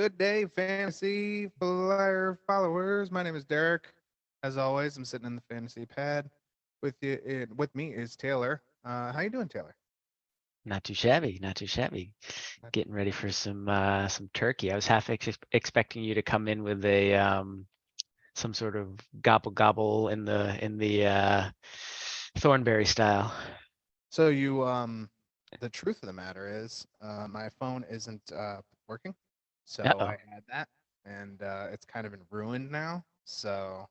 Good day, fantasy flyer followers. My name is Derek. As always, I'm sitting in the fantasy pad with you. With me is Taylor. How you doing, Taylor? Not too shabby, not too shabby. Getting ready for some turkey. I was half expecting you to come in with a some sort of gobble gobble in the Thornberry style. So the truth of the matter is, my phone isn't working. So I Uh-oh. had that, and it's kind of been ruined now. So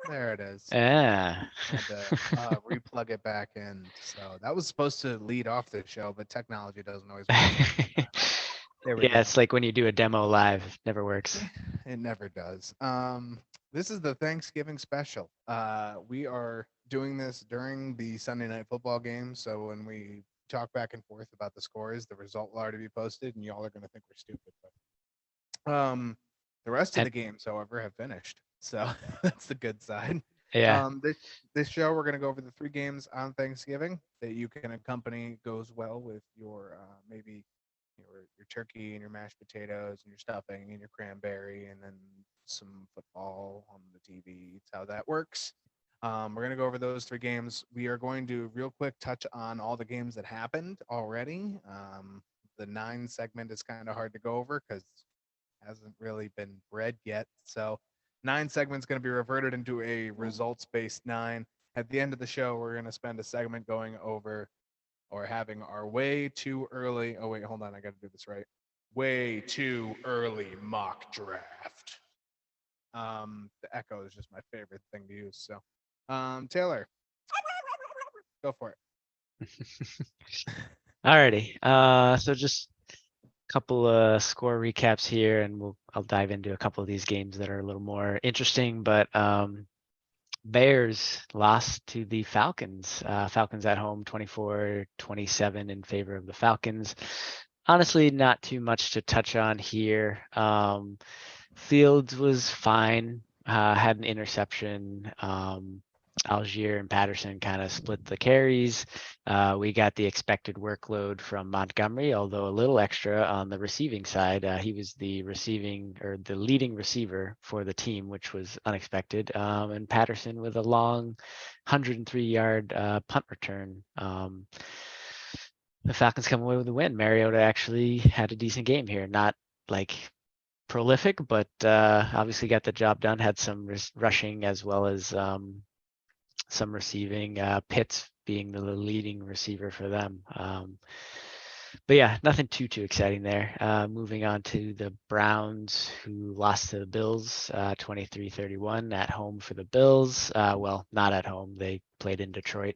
there it is. Yeah. Had to replug it back in. So that was supposed to lead off the show, but technology doesn't always work the way sometimes. There we Yeah, go. it's like when you do a demo live, it never works. It never does. This is the Thanksgiving special. We are doing this during the Sunday night football game. So when we talk back and forth about the scores, the result will already be posted, and y'all are going to think we're stupid. But the rest of And the games, however, have finished. So that's the good side. yeah, This show we're going to go over the three games on Thanksgiving that you can accompany goes well with your maybe your turkey and your mashed potatoes and your stuffing and your cranberry and then some football on the TV. It's how that works. We're going to go over those three games. We are going to real quick touch on all the games that happened already. The nine segment is kind of hard to go over because it hasn't really been bred yet. So nine segments going to be reverted into a results based nine. At the end of the show, we're going to spend a segment going over or having our way too early. Oh, wait, hold on. I got to do this right. Way too early mock draft. The echo is just my favorite thing to use. So, Taylor, go for it. alrighty. So just a couple score recaps here, and I'll dive into a couple of these games that are a little more interesting. But Bears lost to the Falcons. Falcons at home, 24-27 in favor of the Falcons. Honestly, not too much to touch on here. Fields was fine, had an interception. Algier and Patterson kind of split the carries. We got the expected workload from Montgomery, although a little extra on the receiving side. He was the receiving or the leading receiver for the team, which was unexpected. And Patterson with a long 103-yard punt return. The Falcons come away with a win. Mariota actually had a decent game here, not like prolific, but obviously got the job done. Had some rushing as well as some receiving. Pitts being the leading receiver for them. But yeah, nothing too exciting there. Moving on to the Browns, who lost to the Bills 23-31 at home for the Bills. Well, not at home. They played in Detroit.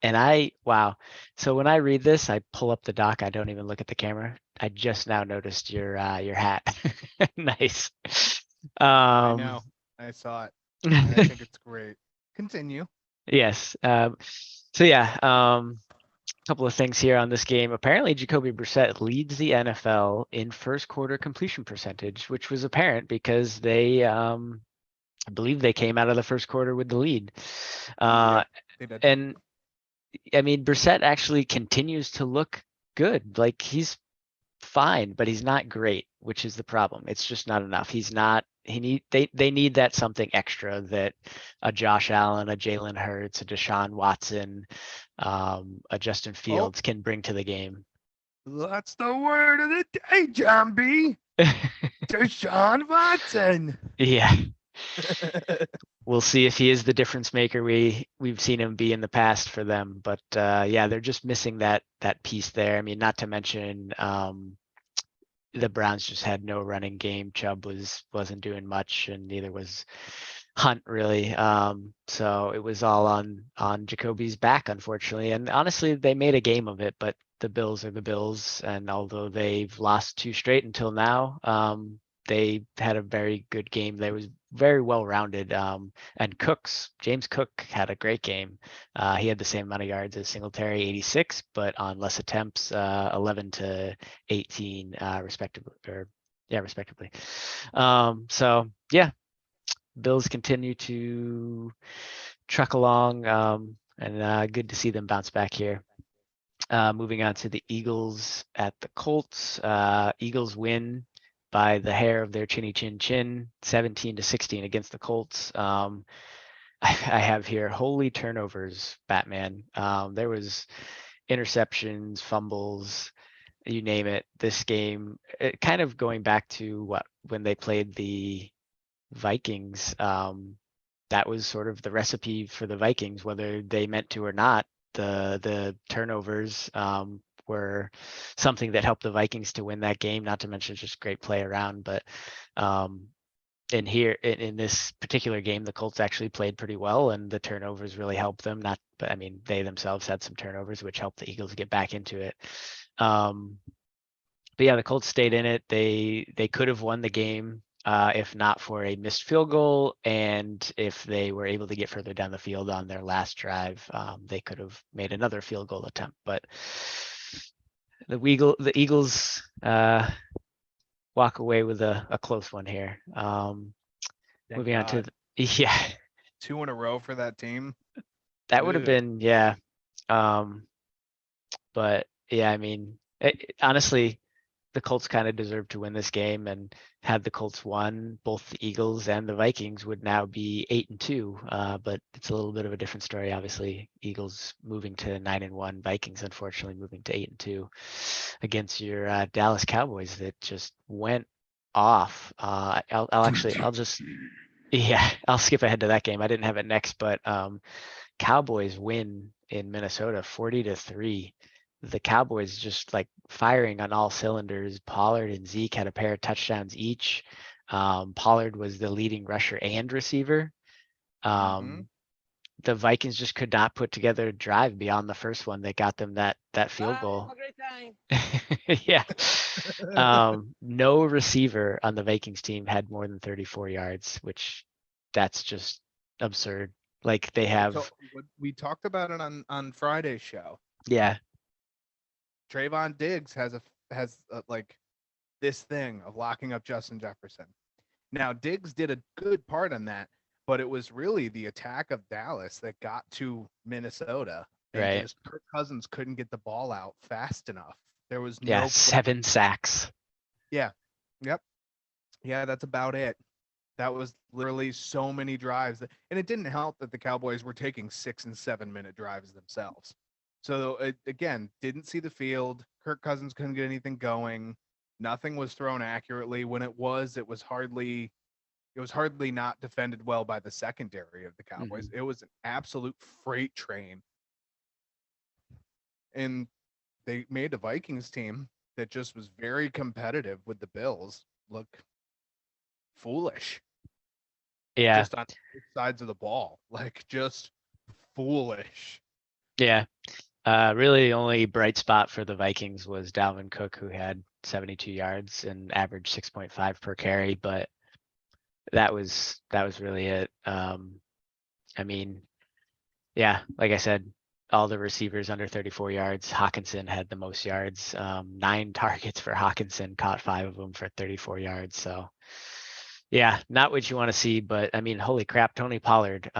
And wow. So when I read this, I pull up the doc. I don't even look at the camera. I just now noticed your hat. Nice. I Um, know. I saw it, and I think it's great. Continue. yes. So yeah, couple of things here on this game. Apparently, Jacoby Brissett leads the NFL in first quarter completion percentage, which was apparent because I believe they came out of the first quarter with the lead. Yep, they did. And I mean, Brissett actually continues to look good. Like he's fine, but he's not great, which is the problem. It's just not enough. He's not. They need that something extra that a Josh Allen, a Jalen Hurts, a Deshaun Watson, a Justin Oh, Fields can bring to the game. that's the word of the day, John B. Deshaun Watson. Yeah, we'll see if he is the difference maker we've seen him be in the past for them. But yeah, they're just missing that piece there. I mean, not to mention the Browns just had no running game. Chubb wasn't doing much, and neither was Hunt really. So it was all on Jacoby's back, unfortunately. And honestly, they made a game of it, but the Bills are the Bills, and although they've lost two straight until now, they had a very good game. They was very well rounded. And James Cook had a great game. He had the same amount of yards as Singletary, 86, but on less attempts, 11 to 18, respectively. Or yeah, respectively. So yeah, Bills continue to truck along, and good to see them bounce back here. Moving on to the Eagles at the Colts. Eagles win by the hair of their chinny chin chin, 17-16 against the Colts. I have here holy turnovers, Batman. There was interceptions, fumbles, you name it. This game, kind of going back to what when they played the Vikings. That was sort of the recipe for the Vikings, whether they meant to or not. The turnovers were something that helped the Vikings to win that game. Not to mention just great play around, but in here in this particular game, the Colts actually played pretty well, and the turnovers really helped them. Not, but I mean, they themselves had some turnovers, which helped the Eagles get back into it. But yeah, the Colts stayed in it. They could have won the game if not for a missed field goal, and if they were able to get further down the field on their last drive, they could have made another field goal attempt. But the Eagles walk away with a close one here. Thank Moving on to God. yeah, 2 in a row for that team. that would have Ugh. been but yeah, I mean, honestly, the Colts kind of deserved to win this game, and had the Colts won, both the Eagles and the Vikings would now be 8-2. But it's a little bit of a different story, obviously. Eagles moving to 9-1, Vikings unfortunately moving to 8-2 against your Dallas Cowboys that just went off. I'll just yeah, I'll skip ahead to that game. I didn't have it next, but Cowboys win in Minnesota 40-3. The Cowboys just like firing on all cylinders. Pollard and Zeke had a pair of touchdowns each. Pollard was the leading rusher and receiver. Mhm. The Vikings just could not put together a drive beyond the first one that got them that field goal. Yeah. No receiver on the Vikings team had more than 34 yards, which that's just absurd. Like they have, We talked about it on Friday's show. yeah, Trayvon Diggs has like this thing of locking up Justin Jefferson. Now Diggs did a good part on that, but it was really the attack of Dallas that got to Minnesota, and right. just Kirk Cousins couldn't get the ball out fast enough. There was Yeah, no place. 7 sacks. Yeah. Yep. Yeah, that's about it. That was literally so many drives and it didn't help that the Cowboys were taking 6 and 7 minute drives themselves. So it, again, didn't see the field. Kirk Cousins couldn't get anything going. Nothing was thrown accurately. When it was hardly not defended well by the secondary of the Cowboys. Mhm. It was an absolute freight train. And they made a Vikings team that just was very competitive with the Bills look foolish Yeah, just on both sides of the ball. Like just foolish. yeah. Really, the only bright spot for the Vikings was Dalvin Cook, who had 72 yards and averaged 6.5 per carry, but that was really it. I mean, yeah, like I said, all the receivers under 34 yards. Hawkinson had the most yards. 9 targets for Hawkinson, caught 5 of them for 34 yards. So yeah, not what you want to see, but I mean, holy crap, Tony Pollard,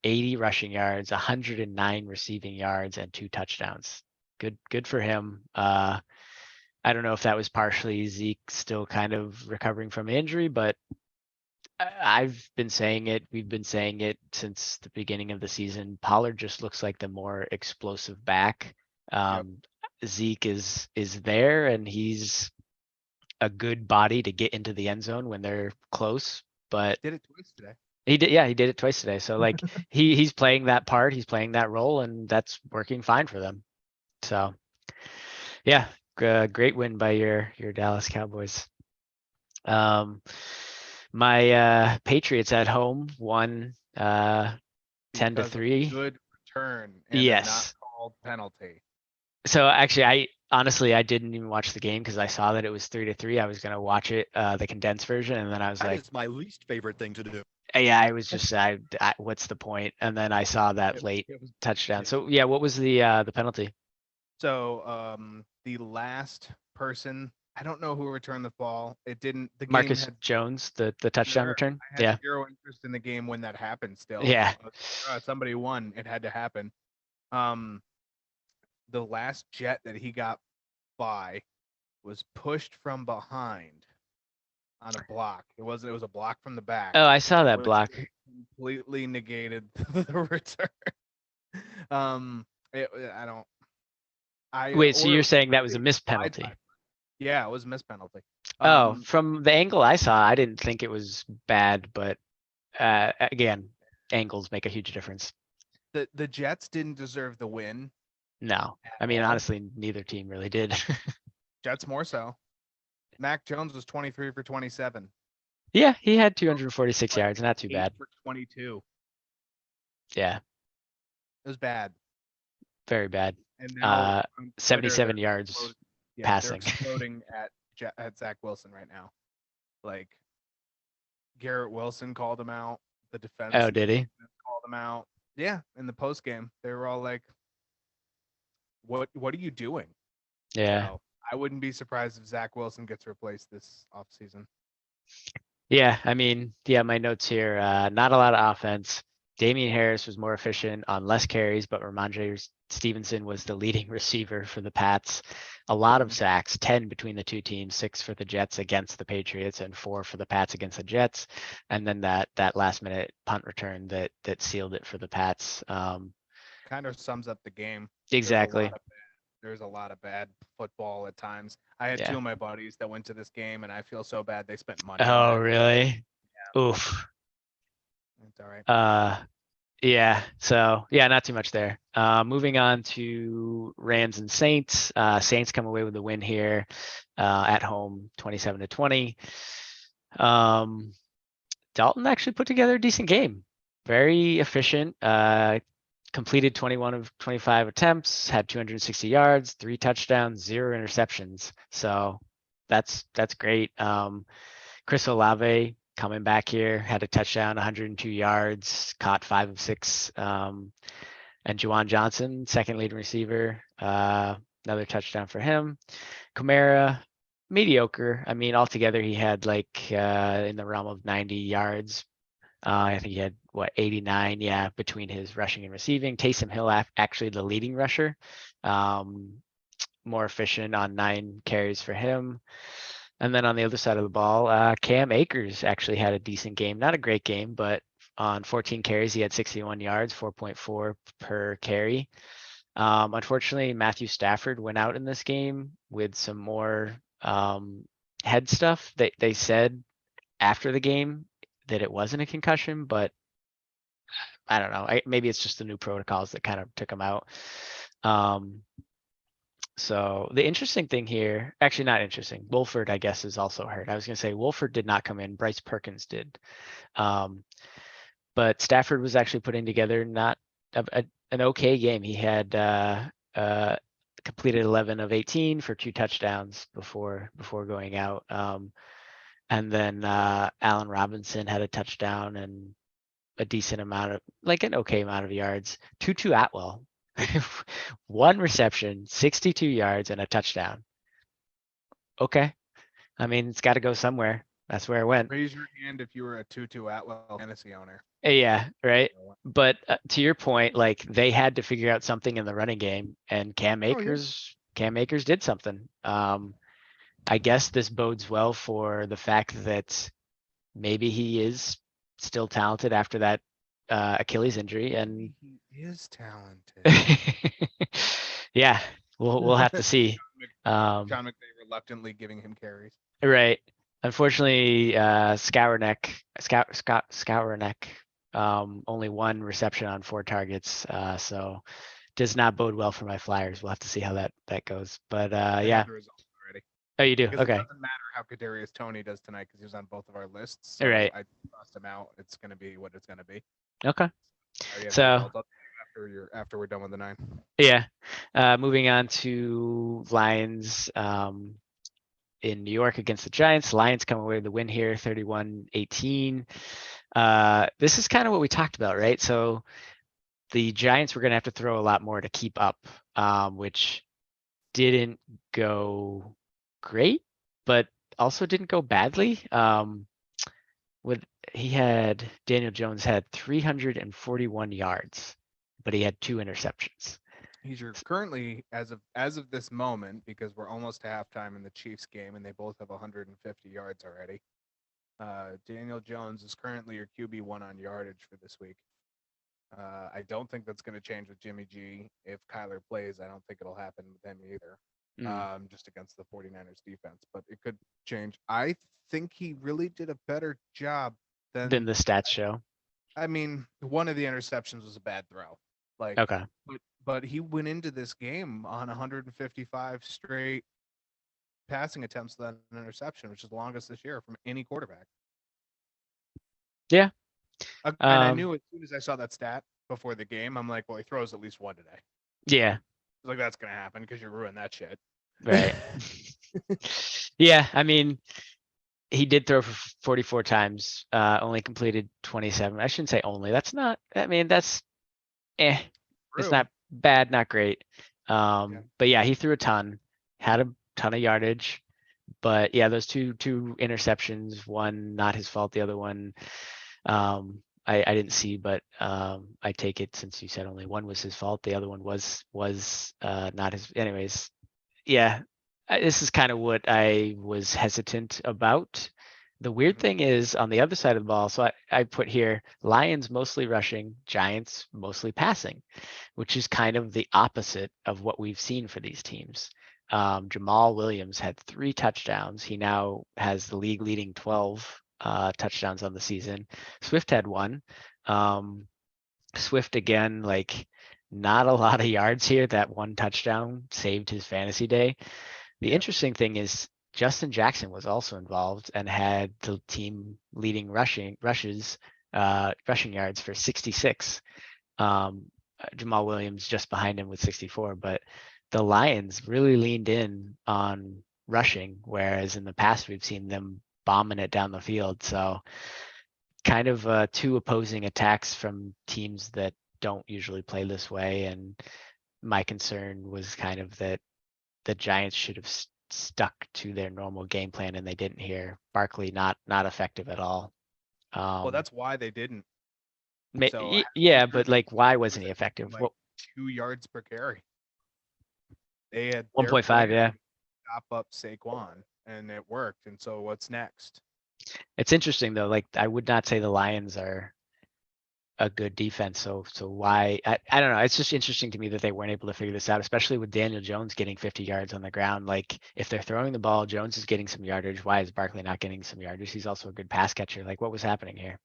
80 rushing yards, 109 receiving yards, and 2 touchdowns. Good for him. I don't know if that was partially Zeke still kind of recovering from injury, but I've been saying it. We've been saying it since the beginning of the season. Pollard just looks like the more explosive back. Yep. Zeke is there, and he's a good body to get into the end zone when they're close. But Did it twice today. he did, yeah, he did it twice today. So like he's playing that part, he's playing that role, and that's working fine for them. So yeah, great win by your Dallas Cowboys. Um, my Patriots at home won 10 to Because of 3. good return and a not Yes. called penalty. So actually, I honestly I didn't even watch the game because I saw that it was 3 to 3. I was gonna watch it, the condensed version, and then I was That like, is my least favorite thing to do. yeah, I was just what's the point? And then I saw that late It was touchdown. yeah. So yeah, what was the penalty? So the last person, I don't know who returned the ball. It didn't the game Marcus had Jones, the touchdown sure return. I had Yeah, zero interest in the game when that happened still. yeah, Somebody won. It had to happen. Um the last jet that he got by was pushed from behind on a block. It was a block from the back, Oh, I saw that which block. completely negated the return. Um, I don't. Wait, so Or it you're was saying that was a really missed wide penalty? side. Yeah, it was a missed penalty. Oh, from the angle I saw, I didn't think it was bad, but again, angles make a huge difference. The Jets didn't deserve the win No, at I mean, all. honestly, neither team really did. Jets more so. Mac Jones was 23 for 27. Yeah, he had 246 Like yards, not too 8 bad. for 22. Yeah, It was bad. very bad. And now on Twitter, 77 yards they're passing. exploding at Zach Wilson right now. Like Garrett Wilson called him out. The Oh, did he? called him out. Yeah, in the post game, they were all like, "What are you doing?" Yeah. So I wouldn't be surprised if Zach Wilson gets replaced this offseason. Yeah, I mean, yeah, my notes here, not a lot of offense. Damian Harris was more efficient on less carries, but Ramondre Stevenson was the leading receiver for the Pats. A lot of sacks, 10 between the two teams, 6 for the Jets against the Patriots and 4 for the Pats against the Jets. And then that last minute punt return that sealed it for the Pats. Kind of sums up the game. Exactly. There's a lot of bad football at times. I had 2 Yeah. of my buddies that went to this game, and I feel so bad they spent money on Oh, it. really? Oof. It's all right. Yeah, so yeah, not too much there. Moving on to Rams and Saints. Saints come away with the win here at home, 27-20. Dalton actually put together a decent game. Very efficient. Completed 21 of 25 attempts, had 260 yards, 3 touchdowns, 0 interceptions. So that's great. Chris Olave coming back here, had a touchdown, 102 yards, caught 5 of 6. And Juwan Johnson, second leading receiver, another touchdown for him. Kamara, mediocre. I mean, altogether he had like in the realm of 90 yards. I think he had 89, yeah, between his rushing and receiving. Taysom Hill actually the leading rusher, more efficient on 9 carries for him. And then on the other side of the ball, Cam Akers actually had a decent game. Not a great game, but on 14 carries, he had 61 yards, 4.4 per carry. Unfortunately, Matthew Stafford went out in this game with some more head stuff. They said after the game that it wasn't a concussion, but I don't know. Maybe it's just the new protocols that kind of took him out. So the interesting thing here, actually not interesting. Wolford, I guess, is also hurt. I was going to say Wolford did not come in. Bryce Perkins did. But Stafford was actually putting together not an okay game. He had completed 11 of 18 for 2 touchdowns before going out. And then Allen Robinson had a touchdown and a decent amount of, like an okay amount of yards. Tutu Atwell, 1 reception, 62 yards and a touchdown. Okay. I mean, it's got to go somewhere. That's where it went. Raise your hand if you were a Tutu Atwell fantasy owner. Yeah, right. But to your point, like they had to figure out something in the running game, and Cam Akers did something. I guess this bodes well for the fact that maybe he is still talented after that Achilles injury, and he is talented. yeah, we'll have to see. John McVay reluctantly giving him carries. Right. Unfortunately, Skowronek, only 1 reception on 4 targets. So does not bode well for my Flyers. We'll have to see how that goes. But yeah. The results already. Oh, you do? Because Okay. it doesn't matter how Kadarius Toney does tonight because he was on both of our lists. So All right. I crossed him out. It's going to be what it's going to be. Okay. So after we're done with the 9. Yeah. Moving on to Lions in New York against the Giants. Lions come away with the win here, 31-18. This is kind of what we talked about, right? So the Giants were going to have to throw a lot more to keep up, which didn't go great, but also didn't go badly. Daniel Jones had 341 yards, but he had 2 interceptions. He's your currently as of this moment, because we're almost to halftime in the Chiefs game and they both have 150 yards already. Daniel Jones is currently your QB1 on yardage for this week. I don't think that's going to change with Jimmy G. If Kyler plays, I don't think it'll happen with him either. Just against the 49ers defense, but it could change. I think he really did a better job Than than, the stats show. I mean, one of the interceptions was a bad throw. Like, Okay. but he went into this game on 155 straight passing attempts without an interception, which is the longest this year from any quarterback. Yeah. And I knew as soon as I saw that stat before the game, I'm like, well, he throws at least one today. Yeah. Like, that's gonna happen because you ruined that shit. Right. Yeah. I mean, he did throw for 44 times, only completed 27. I shouldn't say only. That's not, I mean, that's it's True. not bad, not great. Yeah. But yeah, he threw a ton, had a ton of yardage. But yeah, those two interceptions, one not his fault, the other one I didn't see, but I take it since you said only one was his fault, the other one was not his. Anyways, yeah, this is kind of what I was hesitant about. The weird thing is on the other side of the ball, so I put here Lions mostly rushing, Giants mostly passing, which is kind of the opposite of what we've seen for these teams. Jamal Williams had 3 touchdowns. He now has the league leading 12 touchdowns on the season. Swift had 1. Swift again, like not a lot of yards here. That 1 touchdown saved his fantasy day. The interesting thing is Justin Jackson was also involved and had the team leading rushing yards for 66. Jamal Williams just behind him with 64, but the Lions really leaned in on rushing, whereas in the past we've seen them bombing it down the field. So kind of 2 opposing attacks from teams that don't usually play this way. And my concern was kind of that the Giants should have stuck to their normal game plan, and they didn't here. Barkley not effective at all. Well, that's why they didn't. So Yeah, but like, why wasn't he effective? like 2 yards per carry. They had 1.5, yeah. Stop up Saquon, and it worked. And so what's next? It's interesting though. Like, I would not say the Lions are a good defense. So why? I don't know. It's just interesting to me that they weren't able to figure this out, especially with Daniel Jones getting 50 yards on the ground. Like, if they're throwing the ball, Jones is getting some yardage. Why is Barkley not getting some yardage? He's also a good pass catcher. Like, what was happening here?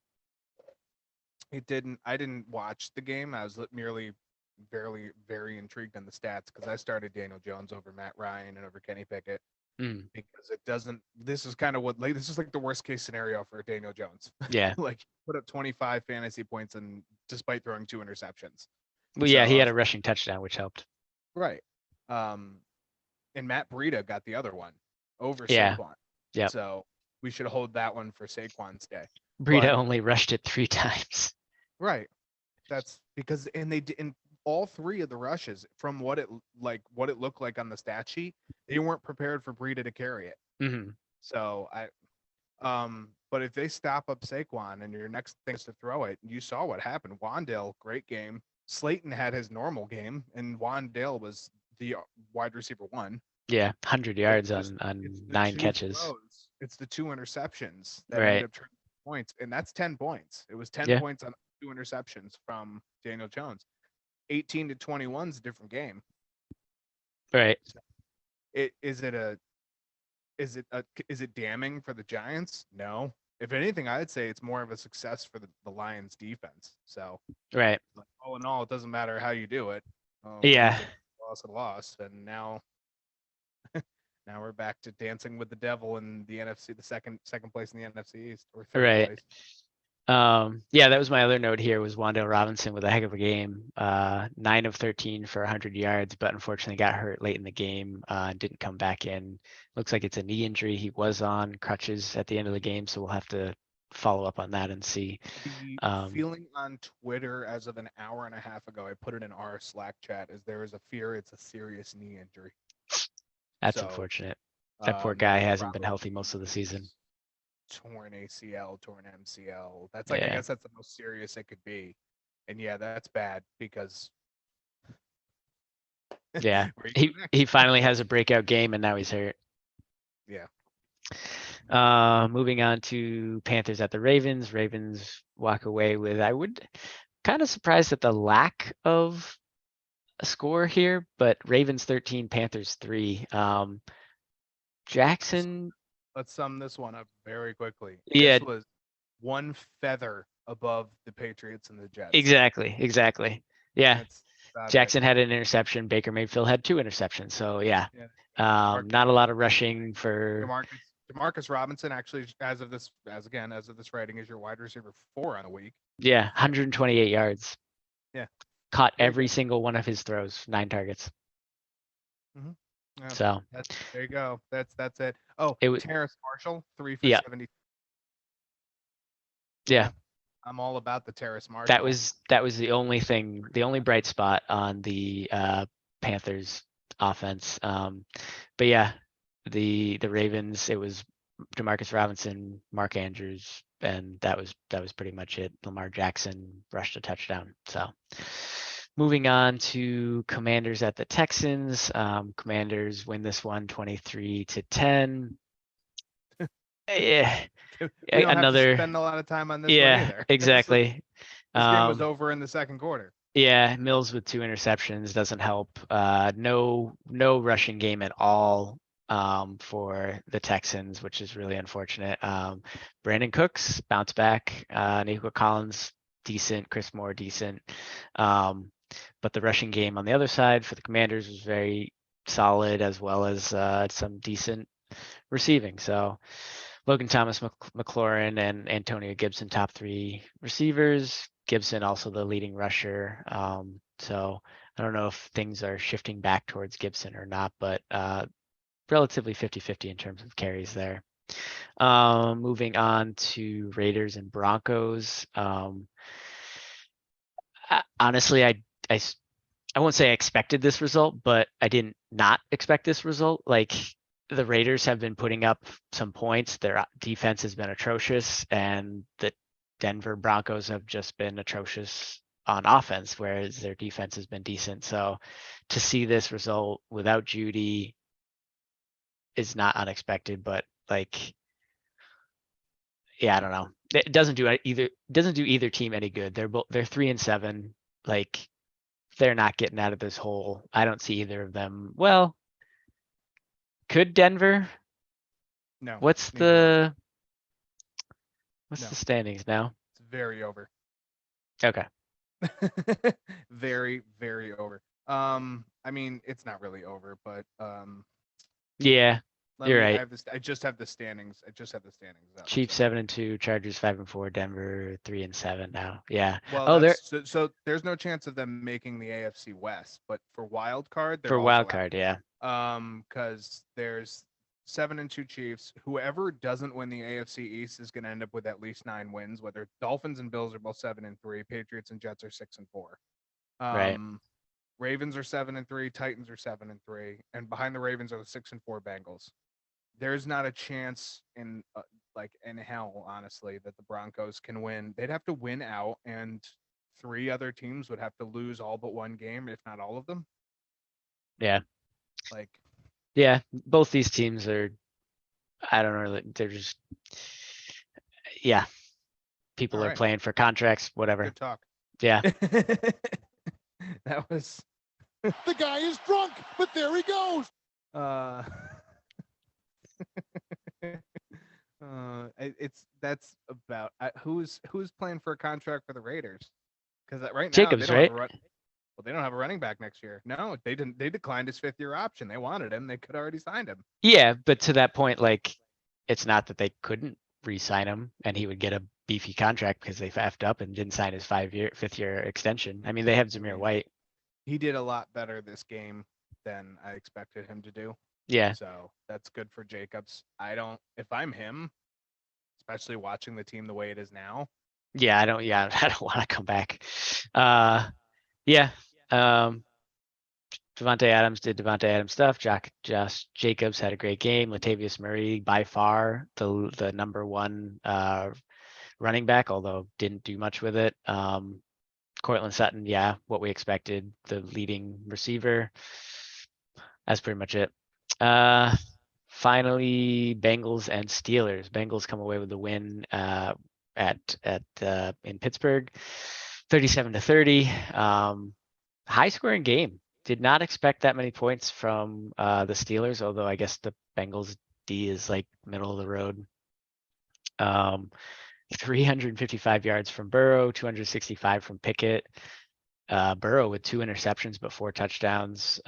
I didn't watch the game. I was merely very intrigued on the stats because I started Daniel Jones over Matt Ryan and over Kenny Pickett. Because it doesn't. This is kind of what, like, this is like the worst case scenario for Daniel Jones. Yeah. Like, put up 25 fantasy points and despite throwing 2 interceptions. Well, yeah, he had a rushing touchdown, which helped. Right. And Matt Breida got the other one over Yeah. Saquon. Yeah. So we should hold that one for Saquon's day. Breida only rushed it 3 times. Right. That's because, and they did in all 3 of the rushes, from what it looked like on the stat sheet, they weren't prepared for Breida to carry it. So but if they stop up Saquon and your next thing is to throw it, you saw what happened. Wandale, great game. Slayton had his normal game, and Wandale was the wide receiver 1. Yeah, 100 yards on 9 catches. It's the 2 interceptions that Right. end up turning points, and that's 10 points. It was 10 points on 2 interceptions from Daniel Jones. 18 to 21 is a different game. Right. So is it damning for the Giants? No. If anything, I'd say it's more of a success for the Lions defense. So right. All in all, it doesn't matter how you do it. Yeah. Loss, and now we're back to dancing with the devil in the NFC, the second place in the NFC East, or third place. Yeah, that was my other note here, was Wan'Dale Robinson with a heck of a game. 9 of 13 for 100 yards, but unfortunately got hurt late in the game, didn't come back in. Looks like it's a knee injury. He was on crutches at the end of the game, so we'll have to follow up on that and see. The feeling on Twitter as of an hour and a half ago, I put it in our Slack chat, is there is a fear it's a serious knee injury. That's unfortunate. That poor guy hasn't been healthy most of the season. Torn ACL, torn MCL. That's like, I guess that's the most serious it could be. And yeah, that's bad because Yeah. Where you He go next? he finally has a breakout game and now he's hurt. Yeah. Moving on to Panthers at the Ravens. Ravens walk away with, I would kind of surprised at the lack of a score here, but Ravens 13, Panthers 3. Jackson, Let's sum this one up very quickly. yeah, This was one feather above the Patriots and the Jets. exactly. Yeah, That's about it. Jackson had an interception. Baker Mayfield had 2 interceptions. So yeah, Yeah. not a lot of rushing for. Demarcus Robinson actually, as of this writing, is your wide receiver 4 on the week. Yeah, 128 yards. Yeah. Caught Very every good. single one of his throws, 9 targets. Yeah, So there you go. That's it. Oh, it was, Terrace Marshall, 3 for yeah, 70. yeah. I'm all about the Terrace Marshall. That was the only thing, the only bright spot on the Panthers offense. But yeah, the Ravens, it was Demarcus Robinson, Mark Andrews, and that was pretty much it. Lamar Jackson rushed a touchdown. So moving on to Commanders at the Texans. Commanders win this one 23-10. Yeah, we don't have to another. spend a lot of time on this one Yeah, either. exactly. This game was over in the second quarter. Yeah, Mills with 2 interceptions doesn't help. No rushing game at all for the Texans, which is really unfortunate. Brandon Cooks bounced back. Nico Collins decent. Chris Moore decent. But the rushing game on the other side for the Commanders was very solid, as well as some decent receiving. So Logan Thomas, McLaurin, and Antonio Gibson, top 3 receivers. Gibson also the leading rusher. So I don't know if things are shifting back towards Gibson or not, but relatively 50-50 in terms of carries there. Moving on to Raiders and Broncos. Honestly, I won't say I expected this result, but I didn't not expect this result. Like, the Raiders have been putting up some points. Their defense has been atrocious, and the Denver Broncos have just been atrocious on offense, whereas their defense has been decent. So to see this result without Judy is not unexpected, but like, yeah, I don't know. It doesn't do either team any good. They're 3-7. Like, they're not getting out of this hole. I don't see either of them. Well, could Denver? No. What's the standings now? It's very over. Okay. Very, very over. I mean, it's not really over, but Yeah, you're right. I just have the standings. Up, Chiefs 7-2, Chargers 5-4, Denver 3-7 now. Yeah. Well, so there's no chance of them making the AFC West, but for wild card, they're for also wild out. card, yeah. Because there's 7-2 Chiefs. Whoever doesn't win the AFC East is going to end up with at least 9 wins. Whether Dolphins and Bills are both 7-3, Patriots and Jets are 6-4. Right. Ravens are 7-3, Titans are 7-3, and behind the Ravens are the 6-4 Bengals. There's not a chance in hell, honestly, that the Broncos can win. They'd have to win out, and 3 other teams would have to lose all but one game, if not all of them. Yeah. Like, yeah, both these teams are, I don't know, they're just, yeah. People are playing for contracts, whatever. Good talk. Yeah. That was. The guy is drunk, but there he goes. That's about who's playing for a contract for the Raiders, because right now Jacobs, they don't right? have they don't have a running back next year. No, they didn't. They declined his 5th-year option. They wanted him. They could already signed him. Yeah, but to that point, like, it's not that they couldn't re-sign him and he would get a beefy contract because they faffed up and didn't sign his 5th-year extension. I mean, they have Zamir White. He did a lot better this game than I expected him to do. Yeah. So that's good for Jacobs. If I'm him, especially watching the team the way it is now. Yeah, I don't want to come back. Yeah. Devontae Adams did Devontae Adams stuff. Josh Jacobs had a great game. Latavius Murray, by far the number 1 running back, although didn't do much with it. Cortland Sutton, yeah, what we expected, the leading receiver. That's pretty much it. Finally, Bengals and Steelers. Bengals come away with the win in Pittsburgh, 37-30. High scoring game. Did not expect that many points from the Steelers, although I guess the Bengals D is like middle of the road. 355 yards from Burrow, 265 from Pickett. Burrow with 2 interceptions but 4 touchdowns.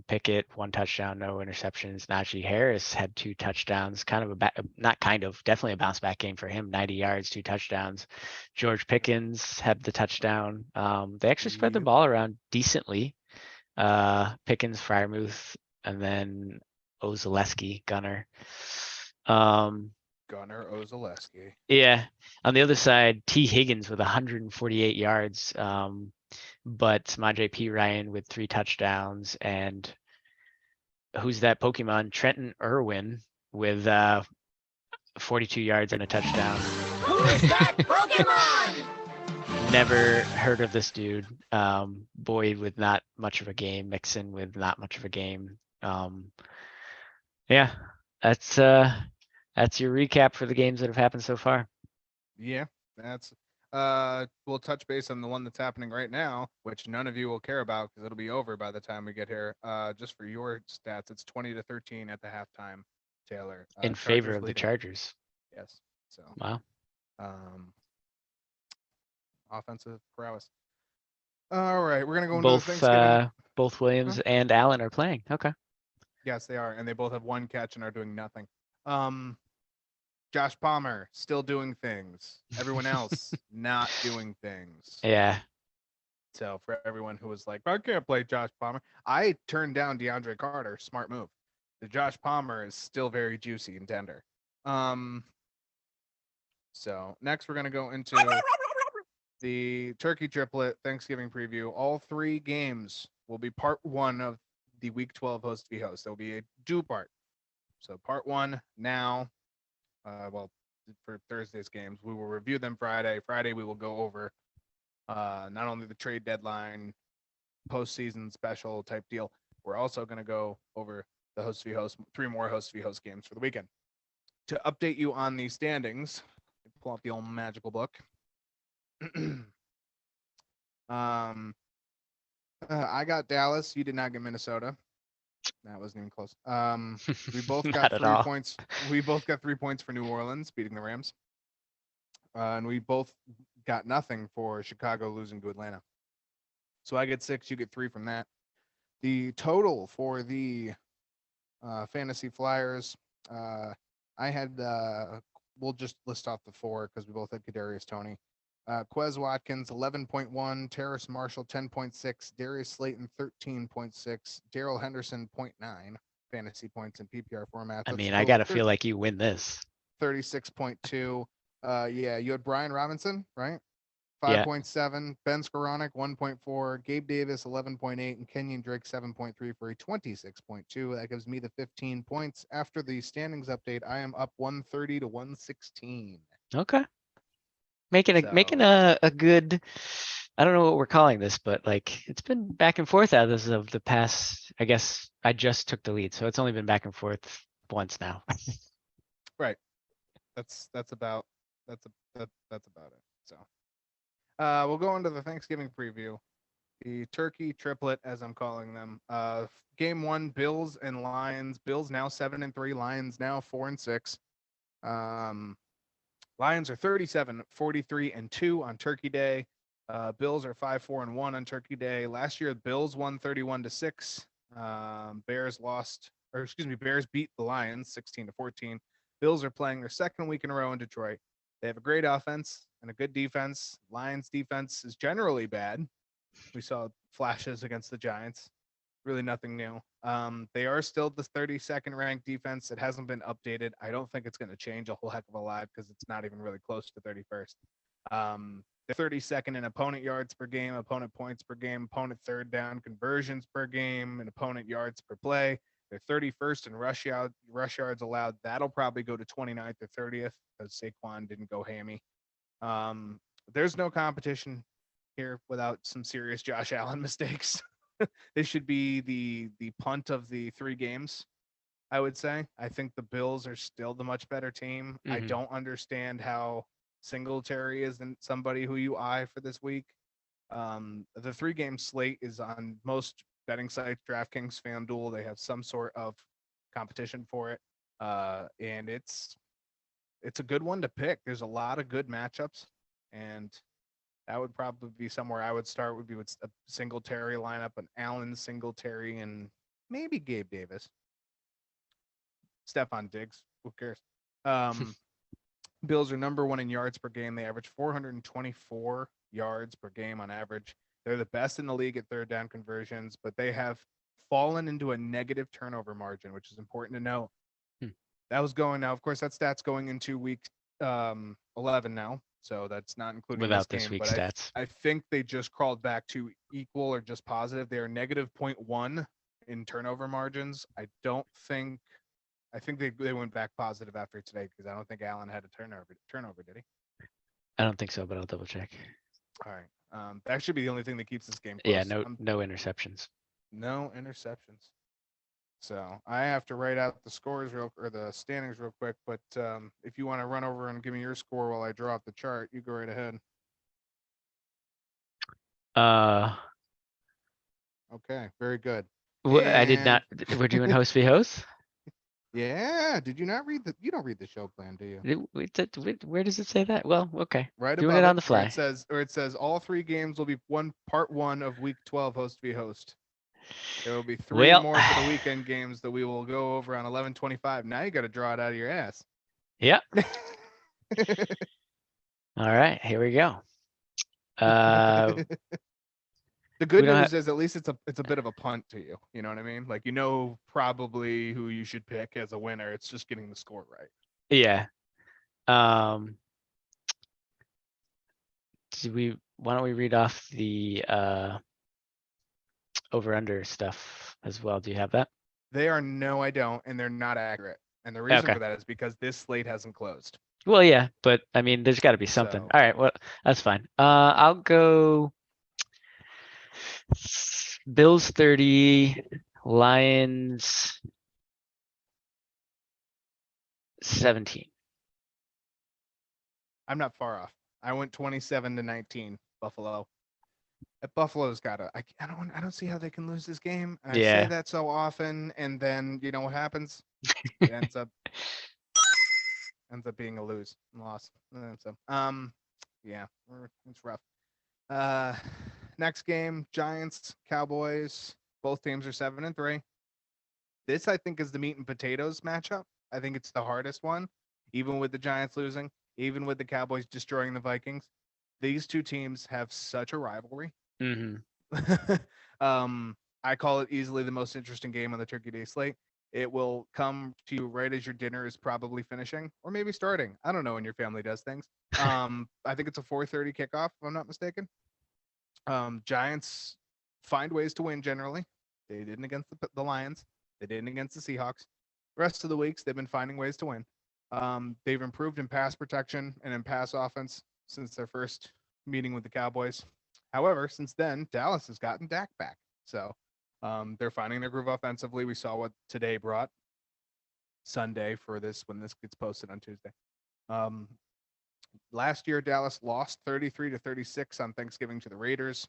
Pickett 1 touchdown, no interceptions. Najee Harris had 2 touchdowns. Definitely a bounce back game for him. 90 yards, 2 touchdowns. George Pickens had the touchdown. They actually spread the Yep. ball around decently. Pickens, Freiermuth, and then Ozaleski, Gunner. Gunnar Ozaleski. Yeah. On the other side, T. Higgins with 148 yards. But Samaje P. Ryan with 3 touchdowns, and who's that Pokemon? Trenton Irwin with 42 yards and a touchdown. Who's that Pokemon? Never heard of this dude. Boyd with not much of a game. Mixon with not much of a game. Yeah, that's your recap for the games that have happened so far. Yeah, that's we'll touch base on the one that's happening right now, which none of you will care about because it'll be over by the time we get here. Just for your stats, it's 20-13 at the halftime, Taylor. In favor of the Chargers. Yes. So Wow. Offensive prowess. All right, we're gonna go into the Thanksgiving. Both Williams and Allen are playing. Okay. Yes, they are, and they both have 1 catch and are doing nothing. Josh Palmer still doing things. Everyone else not doing things. Yeah. So for everyone who was like, I can't play Josh Palmer, I turned down DeAndre Carter. Smart move. The Josh Palmer is still very juicy and tender. So next we're gonna go into the Turkey Triplet Thanksgiving preview. All 3 games will be part 1 of the Week 12 host v host. There will be a 2-part. So part 1 now. For Thursday's games, we will review them Friday. Friday, we will go over not only the trade deadline, postseason special type deal. We're also going to go over the host v host, 3 more host v host games for the weekend. To update you on the standings, pull up the old magical book. I got Dallas. You did not get Minnesota. That wasn't even close. We both got 3 points. We both got 3 points for New Orleans beating the Rams. And we both got nothing for Chicago losing to Atlanta. So I get 6, you get 3 from that. The total for the fantasy Flyers, I had, we'll just list off the 4 because we both had Kadarius Toney. Quez Watkins, 11.1, Terrace Marshall, 10.6, Darius Slayton, 13.6, Darrell Henderson, 0.9 fantasy points in PPR format. I mean, I got to feel like you win this. 36.2. Yeah, you had Brian Robinson, right? 5.7, Ben Skoranek, 1.4, Gabe Davis, 11.8, and Kenyon Drake, 7.3 for a 26.2. That gives me the 15 points. After the standings update, I am up 130 to 116. Okay. Making a good, I don't know what we're calling this, but like it's been back and forth as of the past. I guess I just took the lead, so it's only been back and forth once now. Right. That's about it. So we'll go into the Thanksgiving preview. The Turkey Triplet, as I'm calling them. Game 1, Bills and Lions. Bills now 7-3, Lions now 4-6. Lions are 37-43-2 on Turkey Day. Bills are 5-4-1 on Turkey Day. Last year, the Bills won 31-6. Bears beat the Lions 16-14. Bills are playing their 2nd week in a row in Detroit. They have a great offense and a good defense. Lions defense is generally bad. We saw flashes against the Giants. Really nothing new. They are still the 32nd ranked defense. It hasn't been updated. I don't think it's going to change a whole heck of a lot because it's not even really close to 31st. They're 32nd in opponent yards per game, opponent points per game, opponent 3rd down conversions per game, and opponent yards per play. They're 31st in rush yards allowed. That'll probably go to 29th or 30th because Saquon didn't go hammy. There's no competition here without some serious Josh Allen mistakes. They should be the punt of the 3 games, I would say. I think the Bills are still the much better team. I Mhm. don't understand how Singletary isn't somebody who you eye for this week. The 3-game slate is on most betting sites, DraftKings, FanDuel. They have some sort of competition for it, and it's a good one to pick. There's a lot of good matchups, and that would probably be somewhere I would start. Would be with a Singletary lineup, an Allen, Singletary, and maybe Gabe Davis, Stephon Diggs. Who cares? Um, Bills are number 1 in yards per game. They average 424 yards per game on average. They're the best in the league at third down conversions, but they have fallen into a negative turnover margin, which is important to know. Hmm. That was going now. Of course, that stat's going into week 11 now, so that's not including Without this this game. week's But stats. I think they just crawled back to equal or just positive. They are negative 0.1 in turnover margins. I think they went back positive after today because I don't think Allen had a turnover, did he? I don't think so, but I'll double check. All right. That should be the only thing that keeps this game Yeah, close. no interceptions. No interceptions. So I have to write out the scores or the standings real quick. But if you want to run over and give me your score while I draw up the chart, you go right ahead. Okay, very good. I did not. We're doing host v host. Yeah. Did you not read the? You don't read the show plan, do you? Where does it say that? Well, okay. Right Doing above it on the where fly. it says all 3 games will be part 1 of week 12 host v host. There will be 3 Well, more for the weekend games that we will go over on 11:25. Now you got to draw it out of your ass. Yeah. All right, here we go. The good we don't news is at least it's a bit of a punt to you. You know what I mean? Like you know probably who you should pick as a winner. It's just getting the score right. Yeah. Why don't we read off the over under stuff as well? Do you have that? No, I don't, and they're not accurate. And the reason Okay. for that is because this slate hasn't closed. Well, yeah, but I mean, there's got to be something. So- All right, well, that's fine. I'll go Bills 30, Lions 17. I'm not far off. I went 27-19 Buffalo. Buffalo's got I don't see how they can lose this game. And I say Yeah. that so often, and then you know what happens? It ends up being a loss. So yeah, it's rough. Next game, Giants, Cowboys. Both teams are 7-3. This I think is the meat and potatoes matchup. I think it's the hardest one, even with the Giants losing, even with the Cowboys destroying the Vikings. These 2 teams have such a rivalry. Mm-hmm. I call it easily the most interesting game on the Turkey Day slate. It will come to you right as your dinner is probably finishing or maybe starting. I don't know when your family does things. I think it's a 4:30 kickoff, if I'm not mistaken. Giants find ways to win generally. They didn't against the Lions. They didn't against the Seahawks. The rest of the weeks, they've been finding ways to win. They've improved in pass protection and in pass offense since their first meeting with the Cowboys. However, since then, Dallas has gotten Dak back. So they're finding their groove offensively. We saw what today brought Sunday for this when this gets posted on Tuesday. Last year, Dallas lost 33-36 on Thanksgiving to the Raiders.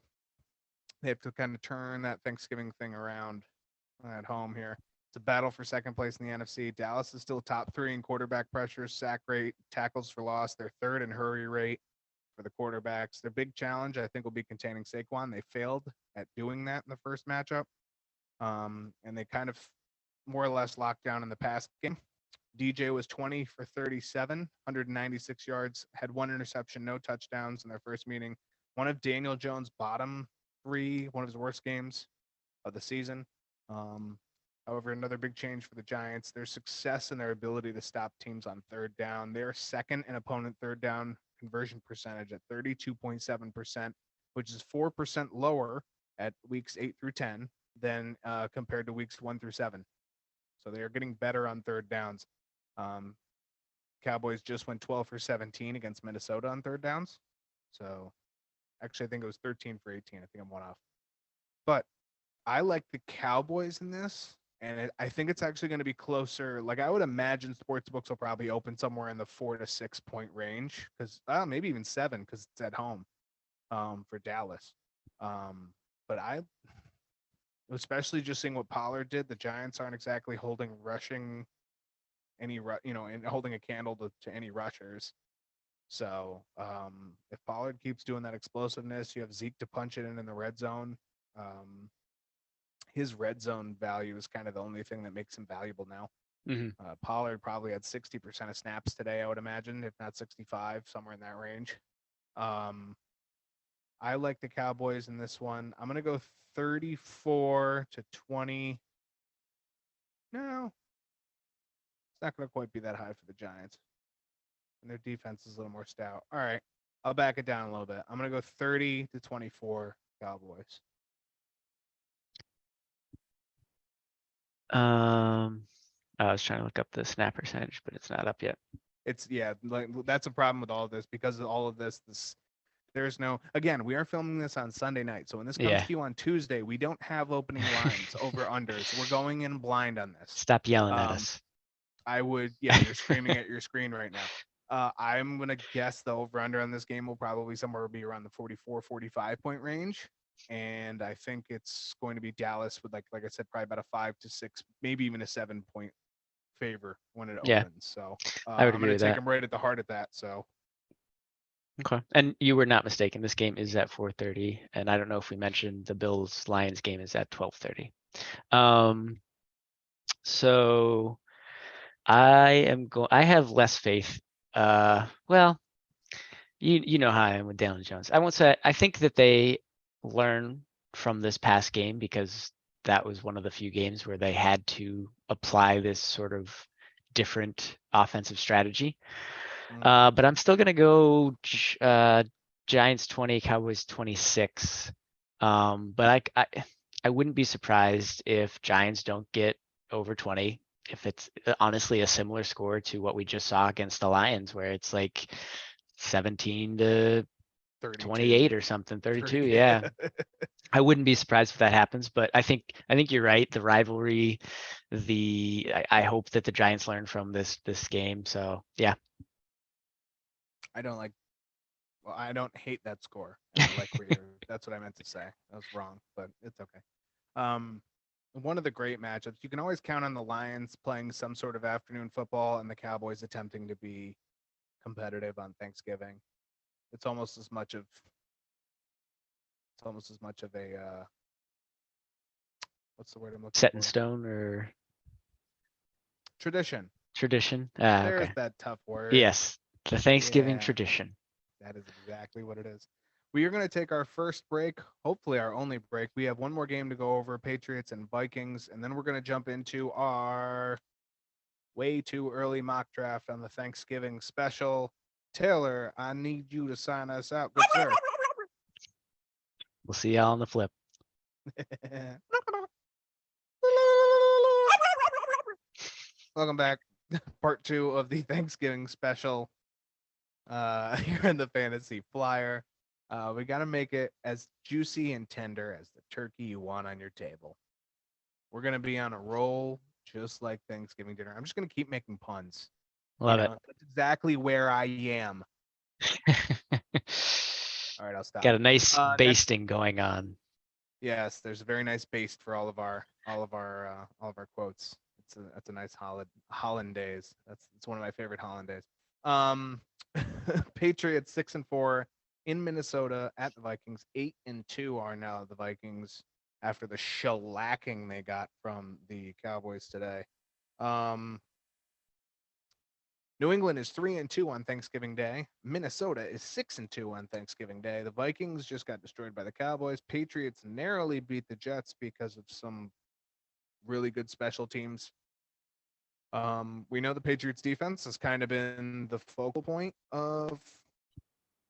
They have to kind of turn that Thanksgiving thing around at home here. It's a battle for second place in the NFC. Dallas is still top 3 in quarterback pressure, sack rate, tackles for loss. They're 3rd in hurry rate for the quarterbacks. Their big challenge, I think, will be containing Saquon. They failed at doing that in the first matchup. And they kind of more or less locked down in the past game. DJ was 20 for 37, 196 yards, had 1 interception, no touchdowns in their first meeting. One of Daniel Jones' bottom 3, one of his worst games of the season. However, another big change for the Giants, their success and their ability to stop teams on 3rd down. They're 2nd in opponent 3rd down conversion percentage at 32.7%, which is 4% lower at weeks 8 through 10 than compared to weeks 1 through 7. So they are getting better on 3rd downs. Cowboys just went 12 for 17 against Minnesota on 3rd downs. So actually, I think it was 13 for 18. I think I'm one off. But I like the Cowboys in this, and I think it's actually going to be closer. Like I would imagine, sports books will probably open somewhere in the 4 to 6 point range, because maybe even 7, because it's at home, for Dallas. But especially just seeing what Pollard did, the Giants aren't exactly rushing and holding a candle to any rushers. So if Pollard keeps doing that explosiveness, you have Zeke to punch it in the red zone. His red zone value is kind of the only thing that makes him valuable now. Pollard probably had 60% of snaps today, I would imagine, if not 65, somewhere in that range. I like the Cowboys in this one. I'm going to go 34 to 20. No, it's not going to quite be that high for the Giants. And their defense is a little more stout. All right, I'll back it down a little bit. I'm going to go 30 to 24 Cowboys. I was trying to look up the snap percentage, but it's not up yet. It's like that's a problem with all of this, because of all of this. There's no, again, we are filming this on Sunday night. So when this comes to you on Tuesday, we don't have opening lines over unders. We're going in blind on this. Stop yelling at us. I would, you're screaming at your screen right now. I'm going to guess the over under on this game will probably somewhere be around the 44, 45 point range. And I think it's going to be Dallas with, like I said, probably about a 5 to 6, maybe even a 7 point favor when it opens. So I would I'm agree going to with take that. them right at the heart of that. So Okay. And you were not mistaken. This game is at 4:30. And I don't know if we mentioned the Bills Lions game is at 12:30. So I have less faith. Well, you know how I am with Daniel Jones. I won't say, I think that they learn from this past game, because that was one of the few games where they had to apply this sort of different offensive strategy. But I'm still gonna go Giants 20, Cowboys 26. But I wouldn't be surprised if Giants don't get over 20, if it's honestly a similar score to what we just saw against the Lions, where it's like 17 to 28 or something, 32. Yeah. I wouldn't be surprised if that happens, but I think you're right. The rivalry, I hope that the Giants learn from this game. So yeah. I don't hate that score. I like where that's what I meant to say. That was wrong, but it's okay. One of the great matchups. You can always count on the Lions playing some sort of afternoon football and the Cowboys attempting to be competitive on Thanksgiving. It's almost as much of a what's the word I'm looking Set for? in stone or Tradition. Tradition. There's Okay. that tough word. Yes, the Thanksgiving Yeah. tradition. That is exactly what it is. We are going to take our first break, hopefully our only break. We have one more game to go over, Patriots and Vikings, and then we're going to jump into our way too early mock draft on the Thanksgiving special. Taylor, I need you to sign us out, good sir. We'll see y'all on the flip. Welcome back. Part 2 of the Thanksgiving special here in the Fantasy Flyer. We got to make it as juicy and tender as the turkey you want on your table. We're going to be on a roll just like Thanksgiving dinner. I'm just going to keep making puns. Love it. That's exactly where I am. All right, I'll stop. Got a nice basting going on. Yes, there's a very nice baste for all of our quotes. That's a nice hollandaise. It's one of my favorite hollandaise. Patriots 6-4 in Minnesota at the Vikings. 8-2 are now the Vikings after the shellacking they got from the Cowboys today. New England is 3-2 on Thanksgiving Day. Minnesota is 6-2 on Thanksgiving Day. The Vikings just got destroyed by the Cowboys. Patriots narrowly beat the Jets because of some really good special teams. We know the Patriots defense has kind of been the focal point of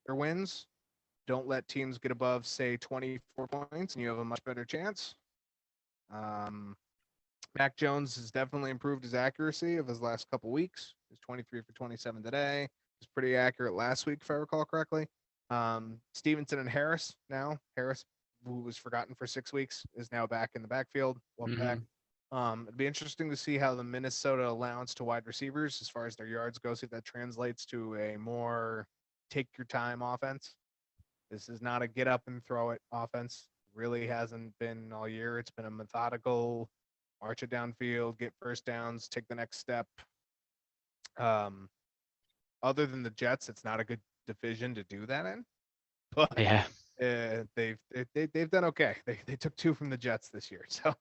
their wins. Don't let teams get above, say, 24 points, and you have a much better chance. Mac Jones has definitely improved his accuracy of his last couple weeks. He's 23 for 27 today. He's pretty accurate last week, if I recall correctly. Stevenson and Harris now. Harris who was forgotten for 6 weeks, is now back in the backfield. Welcome back. It'd be interesting to see how the Minnesota allowance to wide receivers, as far as their yards go, see if that translates to a more take your time offense. This is not a get up and throw it offense. Really hasn't been all year. It's been a methodical march it downfield, get first downs, take the next step. Other than the Jets, it's not a good division to do that in. But Yeah. they've done okay. They took 2 from the Jets this year. So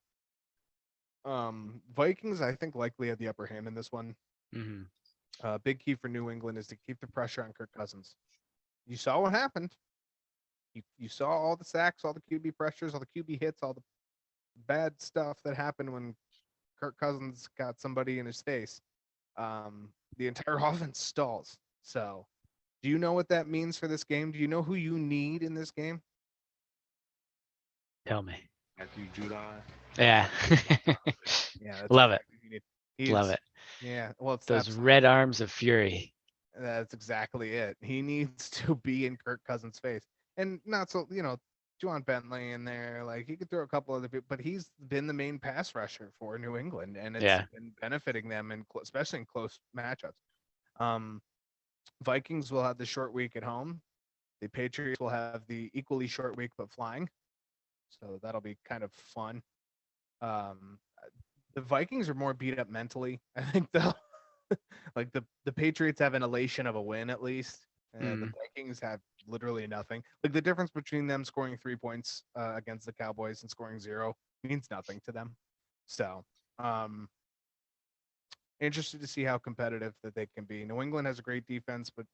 Vikings, I think, likely had the upper hand in this one. Big key for New England is to keep the pressure on Kirk Cousins. You saw what happened. You saw all the sacks, all the QB pressures, all the QB hits, all the bad stuff that happened when Kirk Cousins got somebody in his face. The entire offense stalls. So, do you know what that means for this game? Do you know who you need in this game? Tell me. Matthew Judon. Yeah. Yeah, that's Love it. exactly who you need. Love it. Yeah, well, it's Those red arms of fury. That's exactly it. He needs to be in Kirk Cousins' face, and not so Juwan Bentley in there. Like, he could throw a couple other people, but he's been the main pass rusher for New England, and it's been benefiting them, especially in close matchups. Vikings will have the short week at home. The Patriots will have the equally short week but flying, so that'll be kind of fun. The Vikings are more beat up mentally, I think, though. Like the Patriots have an elation of a win at least. The Vikings have literally nothing. Like, the difference between them scoring 3 points against the Cowboys and scoring 0 means nothing to them. So, interested to see how competitive that they can be. New England has a great defense, but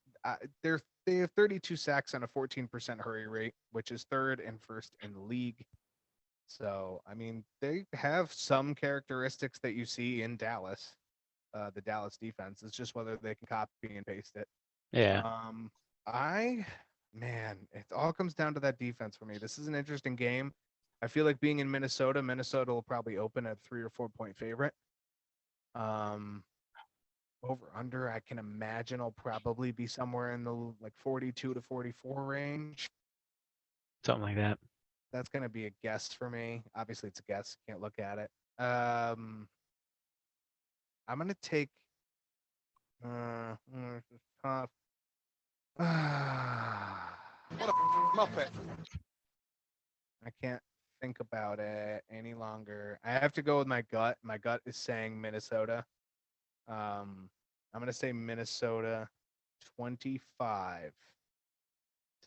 they have 32 sacks on a 14% hurry rate, which is 3rd and 1st in the league. So, I mean, they have some characteristics that you see in Dallas. The Dallas defense. It's just whether they can copy and paste it. Yeah. It all comes down to that defense for me. This is an interesting game. I feel like being in Minnesota will probably open at 3 or 4 point favorite. Over under, I can imagine will probably be somewhere in the 42 to 44 range. Something like that. That's going to be a guess for me. Obviously, it's a guess. Can't look at it. I'm going to take tough. What a muppet. I can't think about it any longer. I have to go with my gut. My gut is saying Minnesota. I'm going to say Minnesota 25 to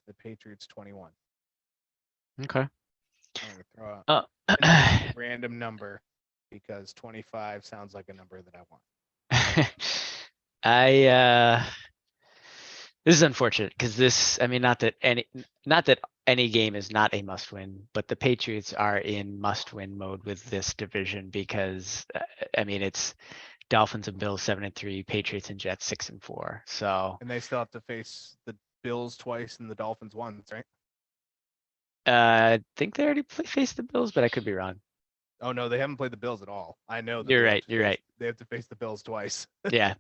the Patriots 21. Okay. I'm going to throw out a random number because 25 sounds like a number that I want. This is unfortunate because not that any game is not a must win, but the Patriots are in must win mode with this division because it's Dolphins and Bills 7-3, Patriots and Jets 6-4. So, and they still have to face the Bills twice and the Dolphins once, right? I think they already faced the Bills, but I could be wrong. Oh no, they haven't played the Bills at all. I know. You're right. They have to face the Bills twice. Yeah.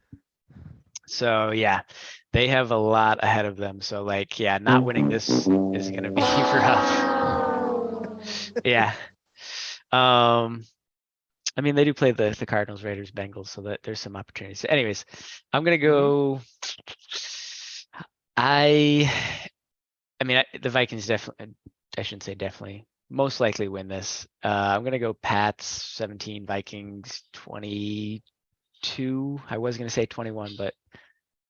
So yeah, they have a lot ahead of them. So not winning this is going to be rough. Yeah. They do play the Cardinals, Raiders, Bengals, so that there's some opportunities. So anyways, I'm going to go. The Vikings definitely. I shouldn't say definitely. Most likely win this. I'm going to go Pats 17, Vikings 22. I was going to say 21, but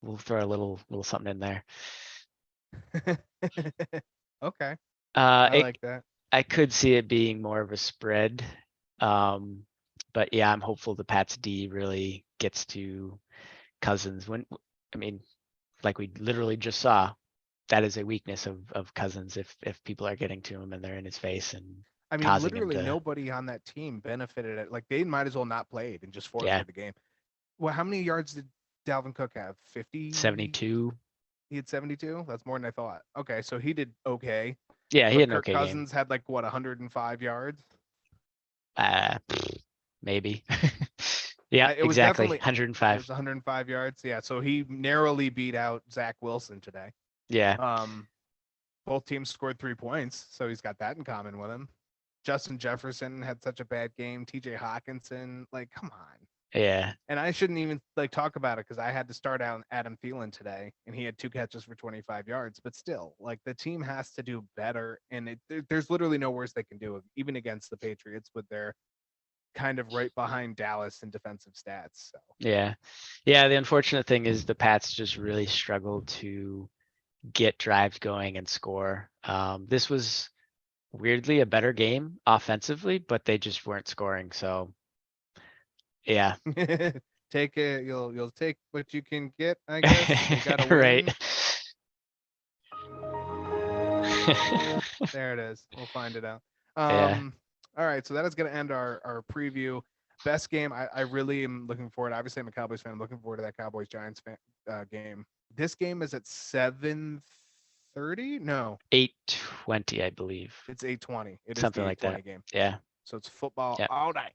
we'll throw a little something in there. Okay. I like that. I could see it being more of a spread. But yeah, I'm hopeful the Pats D really gets to Cousins. Like we literally just saw, that is a weakness of Cousins if people are getting to him and they're in his face and literally nobody on that team benefited it. Like, they might as well not play it and just forfeit the game. Well, how many yards did Dalvin Cook have? 50? 72. He had 72? That's more than I thought. Okay, so he did okay. Yeah, he had an Kirk okay Cousins game. had 105 yards? Maybe. Yeah, it was exactly. It 105. was 105 yards. Yeah, so he narrowly beat out Zach Wilson today. Yeah. both teams scored 3 points, so he's got that in common with him. Justin Jefferson had such a bad game. TJ Hawkinson, like, come on. Yeah. And I shouldn't even like talk about it because I had to start out Adam Thielen today, and he had 2 catches for 25 yards. But still, like the team has to do better, and there's literally no worse they can do, even against the Patriots with their kind of right behind Dallas in defensive stats. So Yeah. Yeah. The unfortunate thing is the Pats just really struggled to get drives going and score. This was weirdly a better game offensively, but they just weren't scoring. So yeah. take it. You'll take what you can get. I guess you got to Right. win. There it is. We'll find it out. Yeah. All right, so that is going to end our preview. Best game. I really am looking forward. Obviously, I'm a Cowboys fan. I'm looking forward to that Cowboys Giants game. This game is at 7:30. No, 8:20, I believe. it's 8:20. It is Something the like 8:20 that. game. Yeah. So it's football Yeah. all night.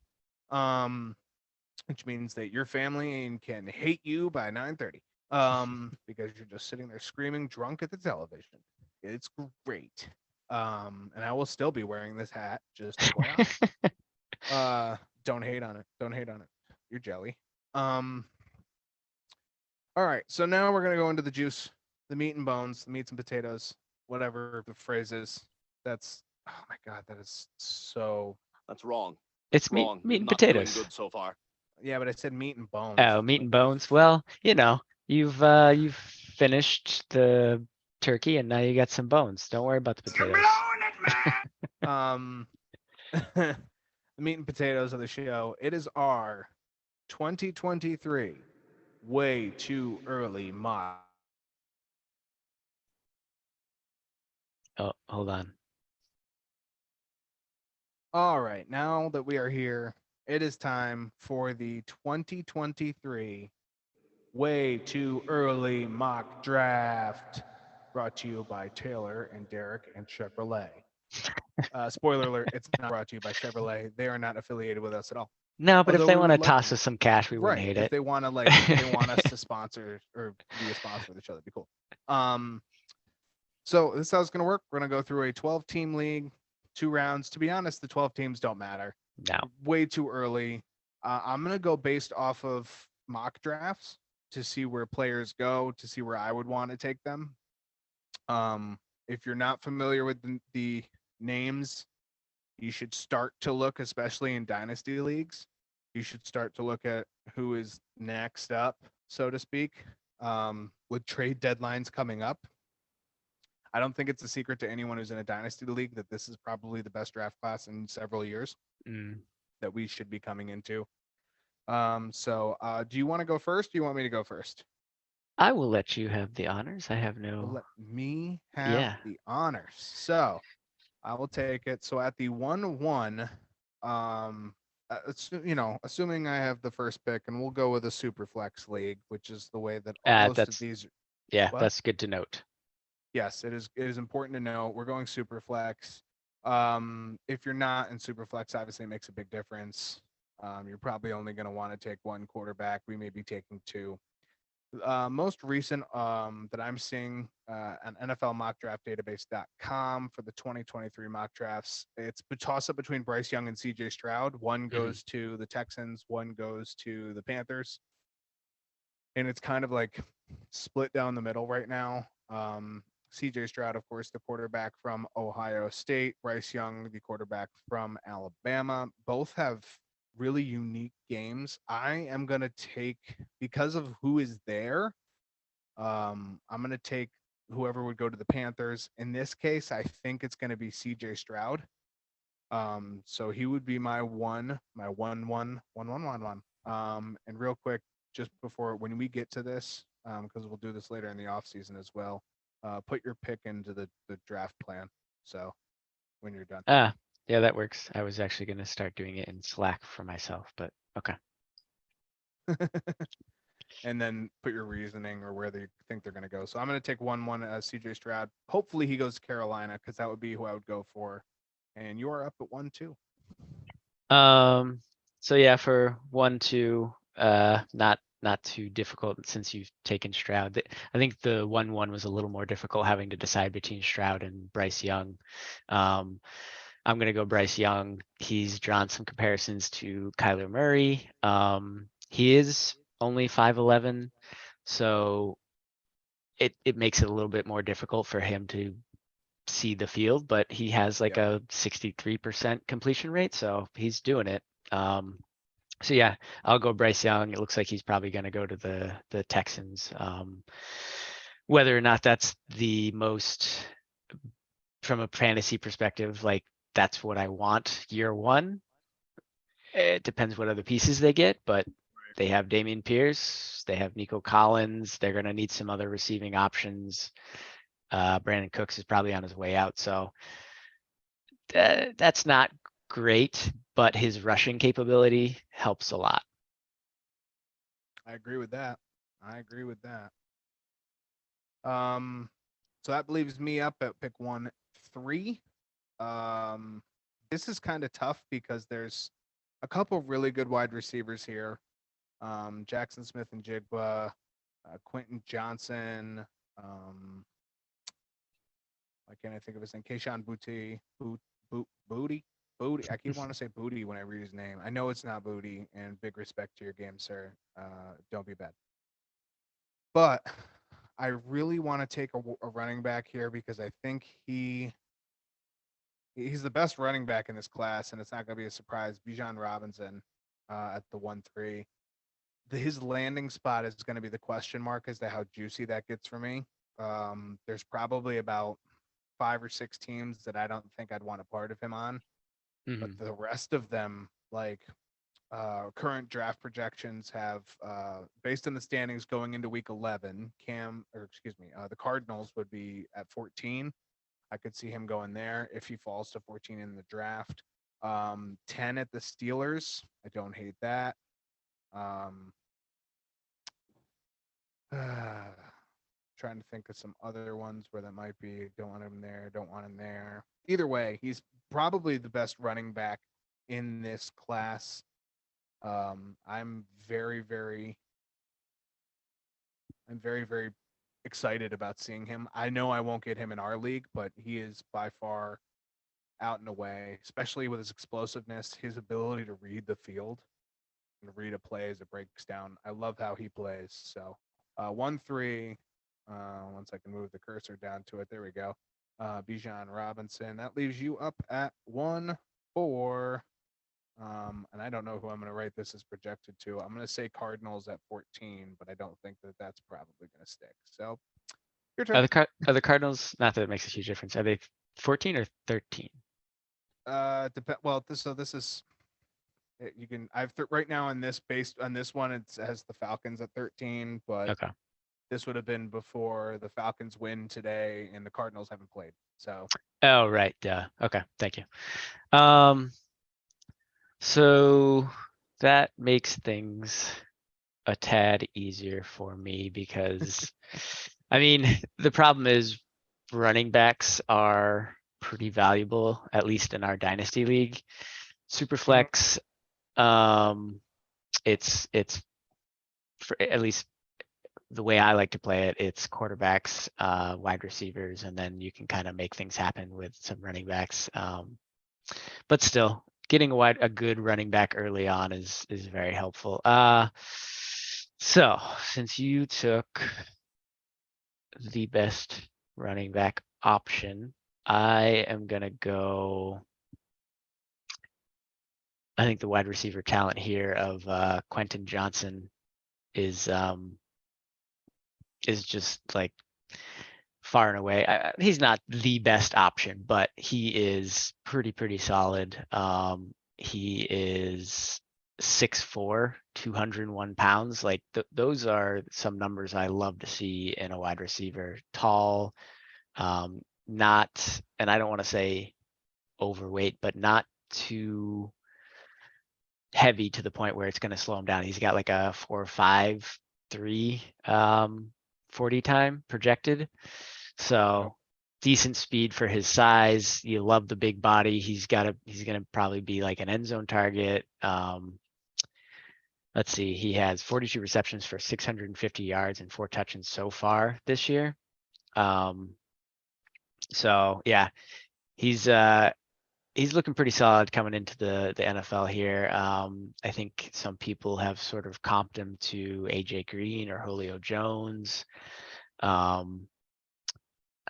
Which means that your family can hate you by 9:30. Because you're just sitting there screaming drunk at the television. It's great. And I will still be wearing this hat, just FYI. Don't hate on it. Don't hate on it. You're jelly. All right. So now we're gonna go into the juice, the meat and bones, the meats and potatoes, whatever the phrase is. That's oh my god, that is so That's wrong. It's meat, Wrong. meat You're and not doing potatoes. good so far. yeah, but I said meat and bones. Oh, meat and bones. Well, you've finished the turkey and now you got some bones. Don't worry about the potatoes. The meat and potatoes of the show. It is our 2023 way too early mock. Oh, hold on. All right, now that we are here, it is time for the 2023 way too early mock draft, brought to you by Taylor and Derek and Chevrolet. Spoiler alert, it's not brought to you by Chevrolet. They are not affiliated with us at all. No, but if Although they we want to would love toss to. us some cash, we wouldn't Right. hate If it. they want to like if they want us to sponsor or be a sponsor of the show, that'd be cool. So this is how it's gonna work. We're gonna go through a 12-team league, 2 rounds. To be honest, the 12 teams don't matter. No. Way too early. I'm gonna go based off of mock drafts to see where players go, to see where I would want to take them. If you're not familiar with the names, you should start to look, especially in dynasty leagues. You should start to look at who is next up, so to speak, with trade deadlines coming up. I don't think it's a secret to anyone who's in a dynasty league that this is probably the best draft class in several years that we should be coming into. Do you want to go first? Do you want me to go first? I will let you have the honors. I have no. Let me have the honors. So I will take it. So at the 1-1, assuming I have the first pick, and we'll go with a super flex league, which is the way that most of these. Yeah, What? that's good to note. Yes, it is. It is important to know we're going super flex. If you're not in super flex, obviously it makes a big difference. You're probably only going to want to take 1 quarterback. We may be taking 2. Most recent that I'm seeing on NFLmockdraftdatabase.com for the 2023 mock drafts, it's a toss up between Bryce Young and CJ Stroud. One goes to the Texans, one goes to the Panthers. And it's kind of like split down the middle right now. CJ Stroud, of course, the quarterback from Ohio State, Bryce Young, the quarterback from Alabama. Both have really unique games. I am going to take, because of who is there, I'm going to take whoever would go to the Panthers. In this case, I think it's going to be CJ Stroud. So he would be my 1-1. And real quick, just before, when we get to this, because we'll do this later in the offseason as well, put your pick into the draft plan. So when you're done. Yeah, that works. I was actually going to start doing it in Slack for myself, but okay. And then put your reasoning or where they think they're going to go. So I'm going to take 1-1 as CJ Stroud. Hopefully he goes to Carolina, because that would be who I would go for. And you are up at 1-2. So yeah, for 1-2, not not too difficult since you've taken Stroud. I think the 1-1 was a little more difficult having to decide between Stroud and Bryce Young. I'm going to go Bryce Young. He's drawn some comparisons to Kyler Murray. He is only 5'11", so it makes it a little bit more difficult for him to see the field, but he has like a 63% completion rate, so he's doing it. So yeah, I'll go Bryce Young. It looks like he's probably going to go to the Texans. Whether or not that's the most, from a fantasy perspective, like that's what I want year one. It depends what other pieces they get, but they have Dameon Pierce, they have Nico Collins. They're going to need some other receiving options. Brandon Cooks is probably on his way out, so that's not great, but his rushing capability helps a lot. I agree with that. So that leaves me up at pick 1-3. This is kind of tough because there's a couple really good wide receivers here. Jackson Smith and Jigba, Quentin Johnson. Why can't I think of his name? Keyshawn Booty. I keep wanting to say Booty when I read his name. I know it's not Booty, and big respect to your game, sir. Don't be bad. But I really want to take a running back here because I think he's the best running back in this class, and it's not going to be a surprise. Bijan Robinson at the 1-3. His landing spot is going to be the question mark as to how juicy that gets for me. There's probably about 5 or 6 teams that I don't think I'd want a part of him on. But the rest of them, like current draft projections have, based on the standings going into week 11, the Cardinals would be at 14. I could see him going there if he falls to 14 in the draft. 10 at the Steelers. I don't hate that. Trying to think of some other ones where that might be. Don't want him there. Either way, he's probably the best running back in this class. I'm very, very excited about seeing him. I know I won't get him in our league, but he is by far out and away, especially with his explosiveness, his ability to read the field and read a play as it breaks down. I love how he plays. So 1-3. Once I can move the cursor down to it, there we go. Bijan Robinson. That leaves you up at 1-4. And I don't know who I'm going to rate this as projected to. I'm going to say Cardinals at 14, but I don't think that that's probably going to stick. So your turn. Are the Cardinals, not that it makes a huge difference, are they 14 or 13? Well, this is you can. Right now on this, based on this one, it has the Falcons at 13, but Okay. This would have been before the Falcons win today and the Cardinals haven't played. So. Oh, right. Okay. Thank you. So that makes things a tad easier for me because, I mean, the problem is running backs are pretty valuable, at least in our dynasty league. Superflex, it's for, at least the way I like to play it, it's quarterbacks, wide receivers, and then you can kind of make things happen with some running backs. But still, getting a good running back early on is very helpful. So since you took the best running back option, I am gonna go. I think the wide receiver talent here of Quentin Johnson is just like far and away. He's not the best option, but he is pretty solid. He is 6'4", 201 pounds. Like those are some numbers I love to see in a wide receiver. Tall, not, and I don't want to say overweight, but not too heavy to the point where it's going to slow him down. He's got like a 4.53 40 time projected. So decent speed for his size. You love the big body. He's going to probably be like an end zone target. let's see, he has 42 receptions for 650 yards and 4 touchdowns so far this year. So yeah, he's looking pretty solid coming into the NFL here. I think some people have sort of comped him to AJ Green or Julio Jones. I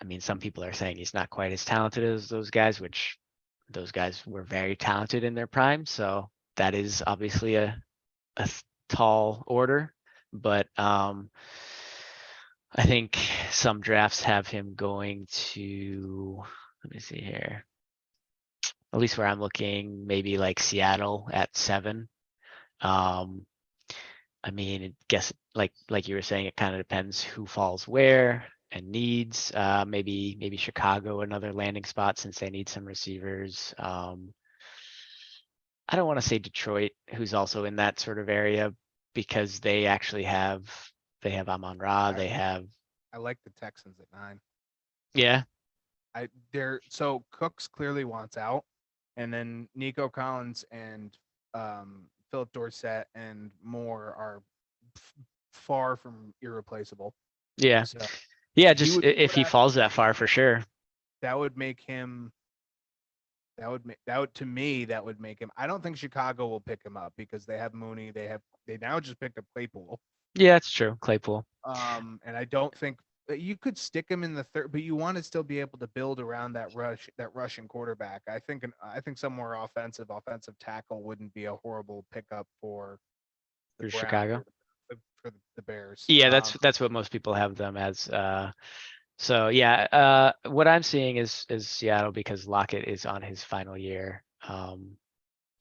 mean, some people are saying he's not quite as talented as those guys, which those guys were very talented in their prime. So that is obviously a tall order, but I think some drafts have him going to, let me see here, at least where I'm looking, maybe like Seattle at 7. I mean, I guess like you were saying, it kind of depends who falls where and needs. Maybe Chicago, another landing spot since they need some receivers. I don't want to say Detroit, who's also in that sort of area, because they actually have Amon-Ra. They have I like the Texans at 9. yeah. So Cooks clearly wants out, and then Nico Collins and Philip Dorsett and Moore are far from irreplaceable. Yeah. So Yeah, he just would if he have to falls that be- far for sure. that would make him. To me that would make him. I don't think Chicago will pick him up because they have Mooney. They now just picked up Claypool. Yeah, it's true. Claypool. And I don't think you could stick him in the third, but you want to still be able to build around that Russian quarterback. I think somewhere offensive tackle wouldn't be a horrible pickup for the For Browns Chicago. or for the Bears. Yeah, that's what most people have them as. So yeah, what I'm seeing is Seattle because Lockett is on his final year, or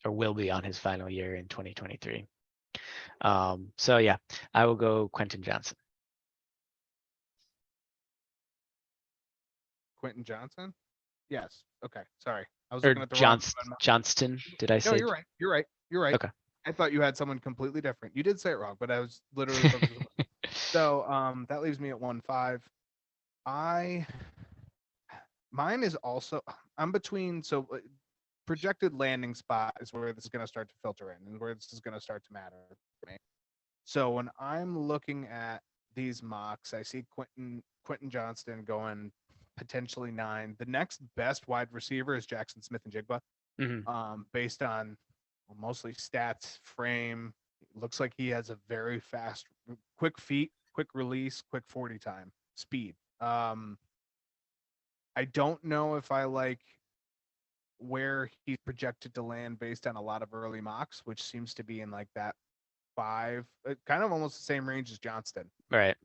will be on his final year in 2023. So yeah, I will go Quentin Johnson. Quentin Johnson. Yes. Okay. Sorry, I was Or looking at the wrong. Johnston. Did I No, say? you're right. You're right. Okay. I thought you had someone completely different. You did say it wrong, but I was literally focused. So that leaves me at 1-5. Mine is also, I'm between, projected landing spot is where this is going to start to filter in and where this is going to start to matter for me. So when I'm looking at these mocks, I see Quentin Johnston going potentially 9. The next best wide receiver is Jackson Smith-Njigba. Based on mostly stats, frame. It looks like he has a very fast, quick feet, quick release, quick 40 time, speed. I don't know if I like where he's projected to land based on a lot of early mocks, which seems to be in like that 5, kind of almost the same range as Johnston. Right.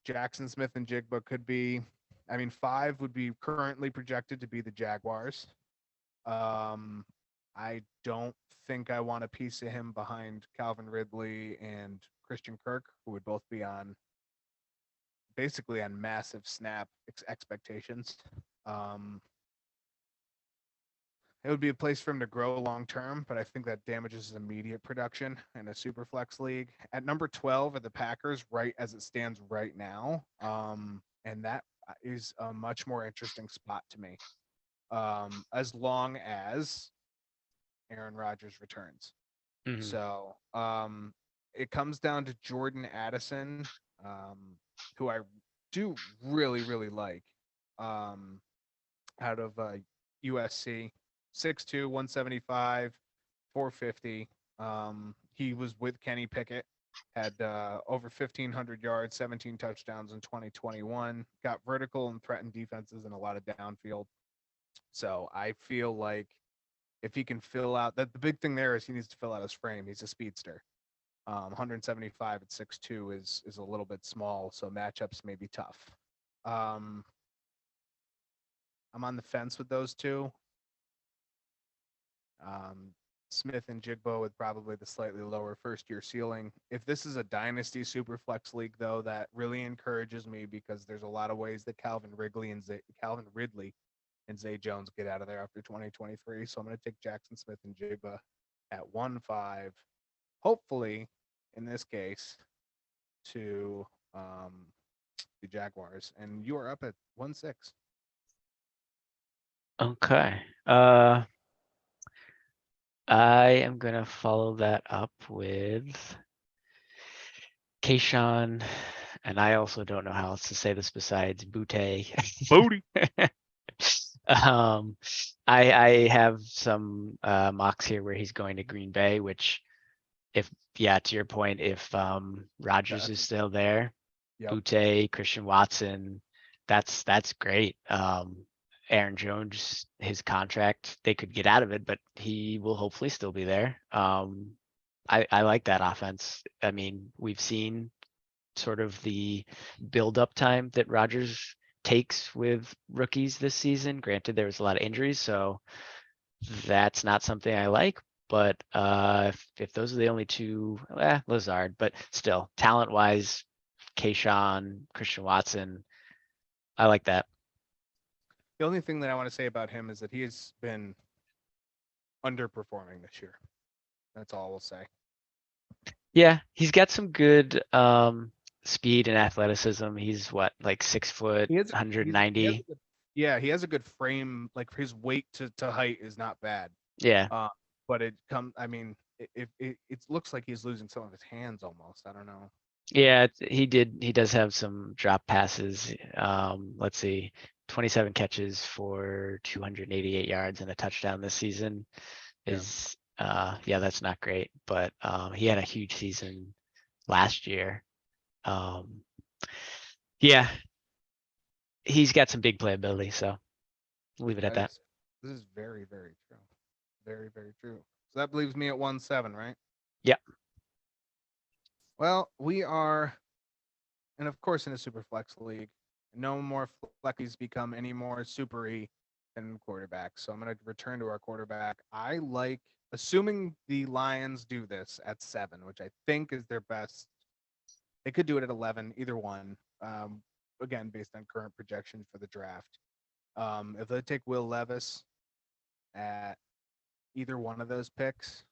Jackson Smith-Njigba could be, 5 would be currently projected to be the Jaguars. I don't think I want a piece of him behind Calvin Ridley and Christian Kirk, who would both be basically on massive snap expectations. It would be a place for him to grow long term, but I think that damages his immediate production in a super flex league. At number 12 are the Packers, right as it stands right now. And that is a much more interesting spot to me. As long as Aaron Rodgers returns. So it comes down to Jordan Addison, who I do really, really like, out of USC. 6'2", 175, 450. He was with Kenny Pickett, had over 1,500 yards, 17 touchdowns in 2021, got vertical and threatened defenses in a lot of downfield. So I feel like if he can fill out that, the big thing there is he needs to fill out his frame. He's a speedster. 175 at 6'2" is a little bit small, so matchups may be tough. I'm on the fence with those two. Smith-Njigba with probably the slightly lower first-year ceiling. If this is a dynasty super flex league, though, that really encourages me because there's a lot of ways that Calvin Ridley and Zay Jones get out of there after 2023. So I'm going to take Jackson Smith-Njigba at 1-5. Hopefully, in this case, to the Jaguars. And you are up at 1-6. Okay. I am gonna follow that up with Kayshawn, and I also don't know how else to say this besides Butte. Booty. Um, I have some mocks here where he's going to Green Bay, which if, yeah, to your point, if Rodgers is That's- still there, Yep. Butte, Christian Watson, that's great. Aaron Jones, his contract, they could get out of it, but he will hopefully still be there. I like that offense. I mean, we've seen sort of the build-up time that Rodgers takes with rookies this season. Granted, there was a lot of injuries, so that's not something I like. But if those are the only two, Lazard, but still, talent-wise, Kayshawn, Christian Watson, I like that. The only thing that I want to say about him is that he has been underperforming this year. That's all we'll say. Yeah, he's got some good speed and athleticism. He's what, like 6 foot, He has, 190. he has a good, yeah, he has a good frame. Like his weight to height is not bad. Yeah, But I mean, it looks like he's losing some of his hands almost. I don't know. yeah, he does have some drop passes. Let's see, 27 catches for 288 yards and a touchdown this season Yeah. is, yeah, that's not great, but he had a huge season last year. Yeah, he's got some big playability, so leave it at that. This is very, very true. Very, very true. So that leaves me at 1-7, right? Yep. Well, we are, and of course, in a super flex league, no more fleckies become any more supery than quarterbacks. So I'm going to return to our quarterback. I like, assuming the Lions do this at 7, which I think is their best. They could do it at 11, either one. Again, based on current projections for the draft. If they take Will Levis at either one of those picks,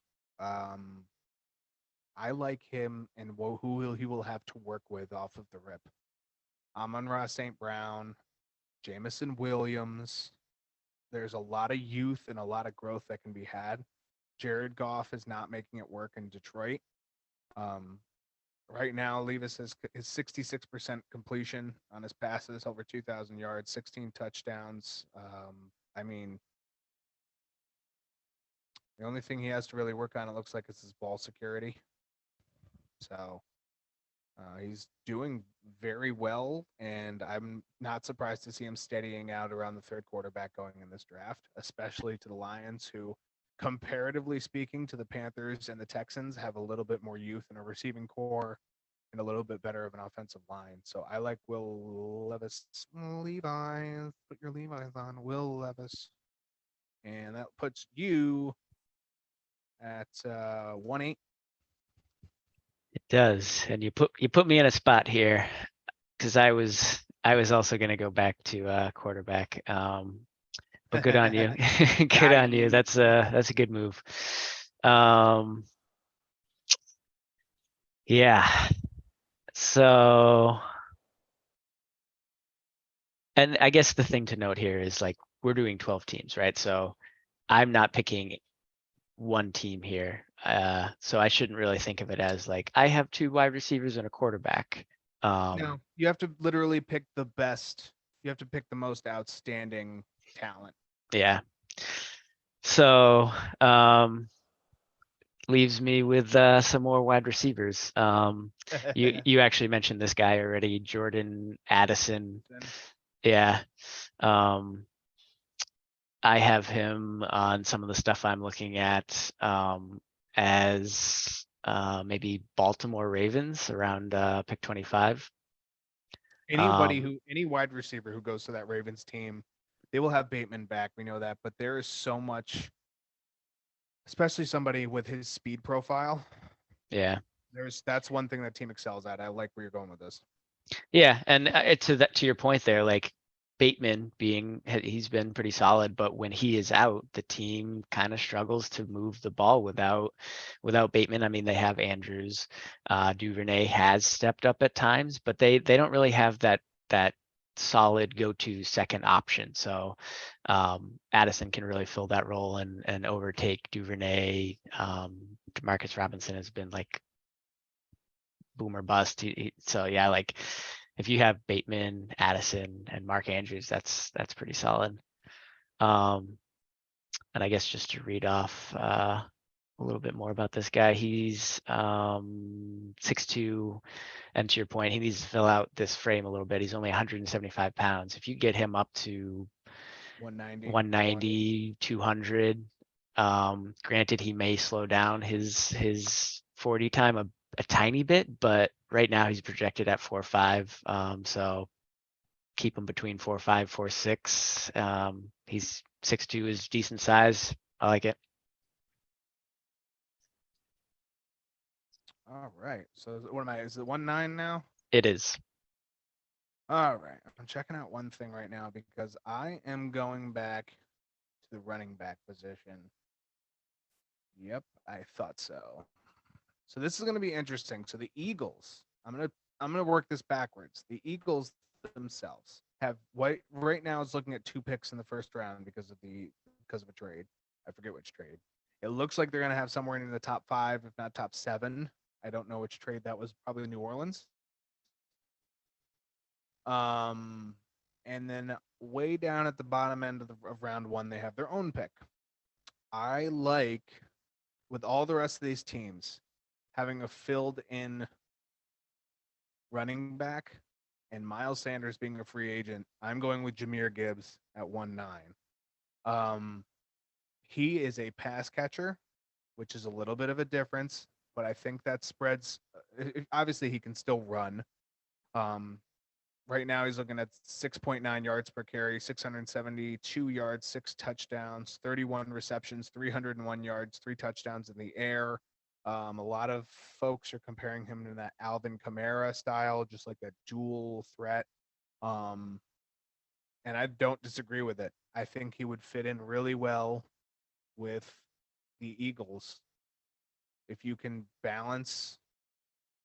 I like him and who he will have to work with off of the rip. Amon-Ra St. Brown, Jamison Williams. There's a lot of youth and a lot of growth that can be had. Jared Goff is not making it work in Detroit. Right now, Levis is 66% completion on his passes, over 2,000 yards, 16 touchdowns. I mean, the only thing he has to really work on, it looks like, is his ball security. So he's doing very well, and I'm not surprised to see him steadying out around the third quarterback going in this draft, especially to the Lions, who, comparatively speaking to the Panthers and the Texans, have a little bit more youth in a receiving core and a little bit better of an offensive line. So I like Will Levis. Levi's, put your Levi's on. Will Levis. And that puts you at 1-8. It does, and you put me in a spot here because I was also going to go back to quarterback. But good on you, good on you. That's a good move. Yeah. So, and I guess the thing to note here is, like, we're doing 12 teams, right? So I'm not picking one team here. So I shouldn't really think of it as like I have 2 wide receivers and a quarterback. No, you have to literally pick the best. You have to pick the most outstanding talent. Yeah. So leaves me with some more wide receivers. You actually mentioned this guy already, Jordan Addison. Yeah. I have him on some of the stuff I'm looking at as maybe Baltimore Ravens around pick 25. Any wide receiver who goes to that Ravens team, they will have Bateman back. We know that, but there is so much, especially somebody with his speed profile. Yeah. That's one thing that team excels at. I like where you're going with this. Yeah, and to your point there, like Bateman he's been pretty solid, but when he is out, the team kind of struggles to move the ball without Bateman. I mean, they have Andrews, Duvernay has stepped up at times, but they don't really have that solid go-to second option. So Addison can really fill that role and overtake Duvernay. Demarcus Robinson has been like boom or bust. So yeah, like if you have Bateman, Addison, and Mark Andrews, that's pretty solid. And I guess just to read off a little bit more about this guy, he's 6'2", and to your point, he needs to fill out this frame a little bit. He's only 175 pounds. If you get him up to 190, 200, granted he may slow down his 40 time a tiny bit, but right now he's projected at 4.5. So keep him between 4.5, 4.6. He's 6'2", is decent size. I like it. All right. So what am I? Is it 1.9 now? It is. All right. I'm checking out one thing right now because I am going back to the running back position. Yep, I thought so. So this is going to be interesting. So the Eagles, I'm gonna work this backwards. The Eagles themselves have right now is looking at 2 picks in the first round because of a trade. I forget which trade. It looks like they're going to have somewhere in the top 5, if not top 7. I don't know which trade that was. Probably New Orleans. And then way down at the bottom end of round 1, they have their own pick. I like, with all the rest of these teams, having a filled-in running back and Miles Sanders being a free agent, I'm going with Jahmyr Gibbs at 1.9. He is a pass catcher, which is a little bit of a difference, but I think that spreads. Obviously, he can still run. Right now, he's looking at 6.9 yards per carry, 672 yards, 6 touchdowns, 31 receptions, 301 yards, 3 touchdowns in the air. A lot of folks are comparing him to that Alvin Kamara style, just like a dual threat. And I don't disagree with it. I think he would fit in really well with the Eagles. If you can balance